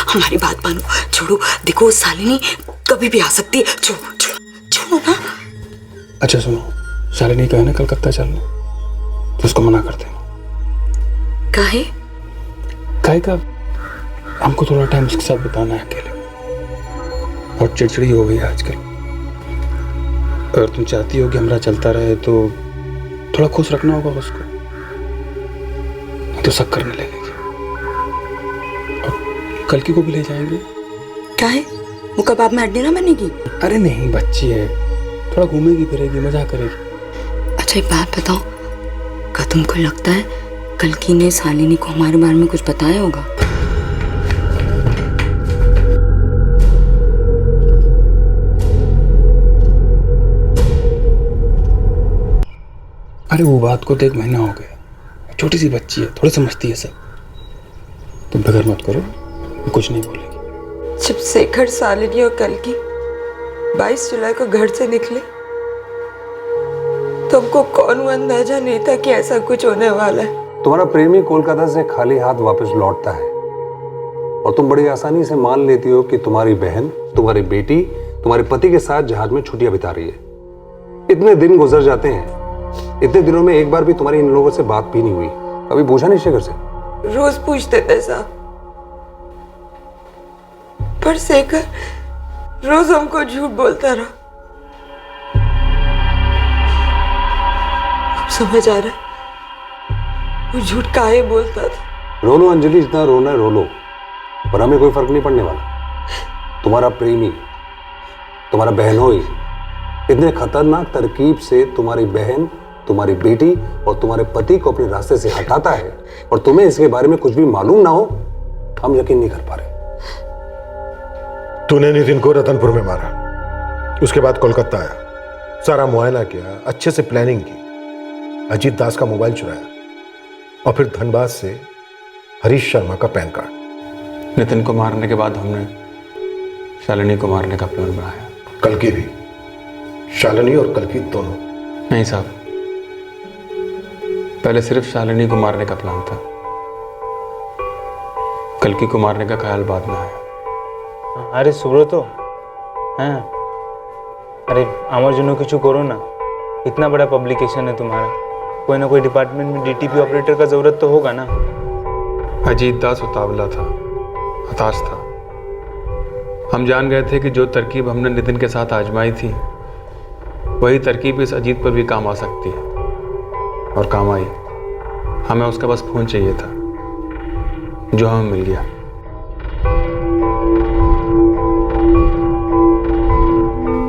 हमारी बात मानो, छोड़ो, देखो शालिनी कभी भी आ सकती है। छोड़ो ना। अच्छा सुनो, शालिनी का है ना कलकत्ता चलना, तो उसको मना कर देना। काहे? काहे का? हमको थोड़ा टाइम उसके साथ बिताना है अकेले, और चिड़चिड़ी हो गई है आजकल। अगर तुम चाहती हो कि हमारा चलता रहे तो थोड़ा खुश रखना होगा उसको, नहीं तो शक करने लगेगी। और कल की को भी ले जाएंगे। काहे? वो कबाब में हड्डी ना बनेगी? अरे नहीं, बच्ची है, थोड़ा घूमेगी फिरेगी, मजा करेगी। अच्छा एक बात बताओ, क्या तुमको लगता है कल की ने शालिनी को हमारे बारे में कुछ बताया होगा? अरे वो बात को तो 1 महीना हो गया, छोटी सी बच्ची है, थोड़ी समझती है सब। तुम फिक्र मत करो, कुछ नहीं बोलेगी। जब शेखर, शालिनी और कल्कि 22 जुलाई को घर से निकले तो हमको कौन अंदाजा नहीं था कि ऐसा कुछ होने वाला है। तुम्हारा प्रेमी कोलकाता से खाली हाथ वापस लौटता है और तुम बड़ी आसानी से मान लेती हो कि तुम्हारी बहन, तुम्हारी बेटी तुम्हारे पति के साथ जहाज में छुट्टियां बिता रही है। इतने दिन गुजर जाते हैं, इतने दिनों में एक बार भी तुम्हारी इन लोगों से बात भी नहीं हुई। कभी पूछा नहीं शेखर से? रोज पूछते थे साहब, पर शेखर रोज हमको झूठ बोलता रहा। अब समझ आ रहा है वो झूठ काहे बोलता था। रो लो अंजलि, जितना रोना है रो लो, पर हमें कोई फर्क नहीं पड़ने वाला। तुम्हारा प्रेमी, तुम्हारा बहनोई इतने खतरनाक तरकीब से तुम्हारी बहन, तुम्हारी बेटी और तुम्हारे पति को अपने रास्ते से हटाता है और तुम्हें इसके बारे में कुछ भी मालूम ना हो, हम यकीन नहीं कर पा रहे। तूने नितिन को रतनपुर में मारा, उसके बाद कोलकाता आया, सारा मुआयना किया, अच्छे से प्लानिंग की, अजीत दास का मोबाइल चुराया और फिर धनबाद से हरीश शर्मा का पैन कार्ड। नितिन को मारने के बाद हमने शालिनी को मारने का प्लान बनाया। कल्कि भी, शालिनी और कल्कि दोनों? नहीं साहब, पहले सिर्फ शालिनी को मारने का प्लान था, कल्कि को मारने का ख्याल बाद में आया। अरे सुब्रतो, हाँ अरे আমার জন্য কিছু करो ना, इतना बड़ा पब्लिकेशन है तुम्हारा, कोई ना कोई डिपार्टमेंट में डीटीपी ऑपरेटर का जरूरत तो होगा ना। अजीत दास उतावला था, हताश था। हम जान गए थे कि जो तरकीब हमने नितिन के साथ आजमाई थी वही तरकीब इस अजीत पर भी काम आ सकती है, और काम आई। हमें उसका बस फोन चाहिए था, जो हमें मिल गया।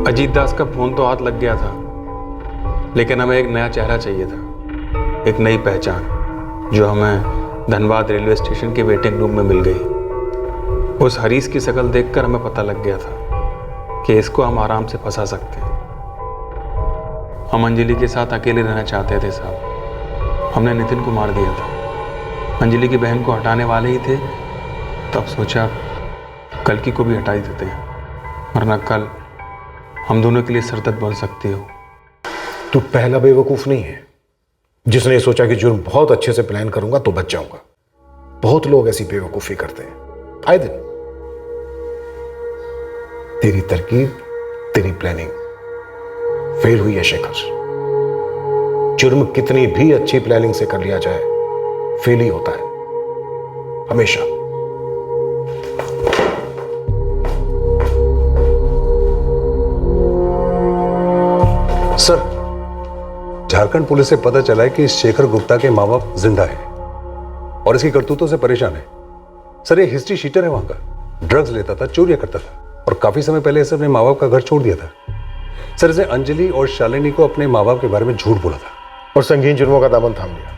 अजीत दास का फोन तो हाथ लग गया था, लेकिन हमें एक नया चेहरा चाहिए था, एक नई पहचान, जो हमें धनबाद रेलवे स्टेशन के वेटिंग रूम में मिल गई। उस हरीश की शक्ल देखकर हमें पता लग गया था कि इसको हम आराम से फंसा सकते हैं। हम अंजलि के साथ अकेले रहना चाहते थे साहब। हमने नितिन को मार दिया था, अंजलि की बहन को हटाने वाले ही थे, तब सोचा कल्कि को भी हटा ही देते हैं, वरना कल हम दोनों के लिए सरदर्द बन सकती हो। तू पहला बेवकूफ नहीं है जिसने ये सोचा कि जुर्म बहुत अच्छे से प्लान करूंगा तो बच जाऊंगा। बहुत लोग ऐसी बेवकूफी करते हैं आए दिन। तेरी तरकीब, तेरी प्लानिंग फेल हुई है शेखर। जुर्म कितनी भी अच्छी प्लानिंग से कर लिया जाए, फेल ही होता है हमेशा। सर, झारखंड पुलिस से पता चला है कि शेखर गुप्ता के माँ बाप जिंदा हैं और इसकी करतूतों से परेशान है। सर, ये हिस्ट्री शीटर है वहां का, ड्रग्स लेता था, चोरियां करता था और काफी समय पहले इसने अपने माँ बाप का घर छोड़ दिया था। सर, इसने अंजलि और शालिनी को अपने माँ बाप के बारे में झूठ बोला था और संगीन जुर्मों का दामन थाम लिया।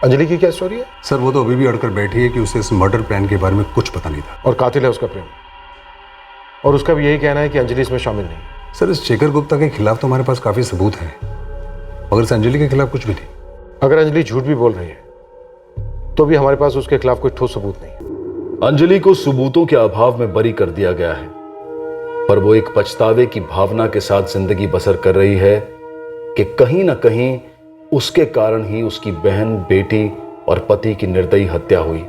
अंजलि की क्या स्टोरी है? सर, वो तो अभी भी अड़कर बैठी है कि उसे इस मर्डर प्लान के बारे में कुछ पता नहीं था। और कातिल है उसका प्रेम, और उसका भी यही कहना है कि अंजलि इसमें शामिल नहीं। सर, इस शेखर गुप्ता के खिलाफ तो हमारे पास काफी सबूत हैं, मगर इस अंजलि के खिलाफ कुछ भी नहीं। अगर अंजलि झूठ भी बोल रही है तो भी हमारे पास उसके खिलाफ कोई ठोस सबूत नहीं। अंजलि को सबूतों के अभाव में बरी कर दिया गया है, पर वो एक पछतावे की भावना के साथ जिंदगी बसर कर रही है कि कहीं ना कहीं उसके कारण ही उसकी बहन, बेटी और पति की निर्दयी हत्या हुई।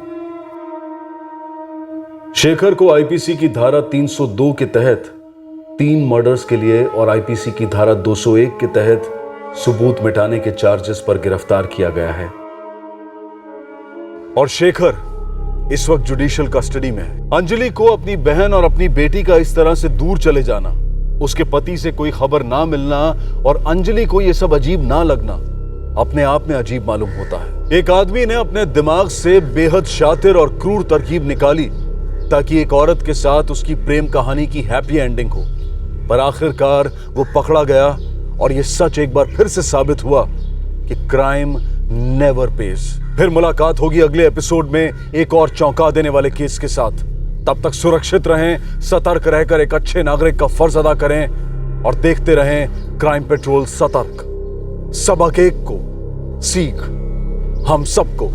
शेखर को आईपीसी की धारा 302 के तहत 3 मर्डर्स के लिए और आईपीसी की धारा 201 के तहत सबूत मिटाने के चार्जेस पर गिरफ्तार किया गया है। और शेखर इस वक्त जुडिशियल कस्टडी में है। अंजलि को अपनी बहन और अपनी बेटी का इस तरह से दूर चले जाना, उसके पति से कोई खबर ना मिलना और अंजलि को यह सब अजीब ना लगना अपने आप में अजीब मालूम होता है। एक आदमी ने अपने दिमाग से बेहद शातिर और क्रूर तरकीब निकाली ताकि एक औरत के साथ उसकी प्रेम कहानी की हैप्पी एंडिंग हो, पर आखिरकार वो पकड़ा गया और ये सच एक बार फिर से साबित हुआ कि क्राइम नेवर पेज। फिर मुलाकात होगी अगले एपिसोड में एक और चौंका देने वाले केस के साथ। तब तक सुरक्षित रहें, सतर्क रहकर एक अच्छे नागरिक का फर्ज अदा करें और देखते रहें क्राइम पेट्रोल सतर्क। सबक एक को, सीख हम सबको।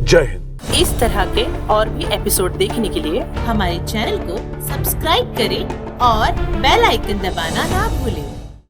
जय हिंद। इस तरह के और भी एपिसोड देखने के लिए हमारे चैनल को सब्सक्राइब करें और बेल आइकन दबाना ना भूलें।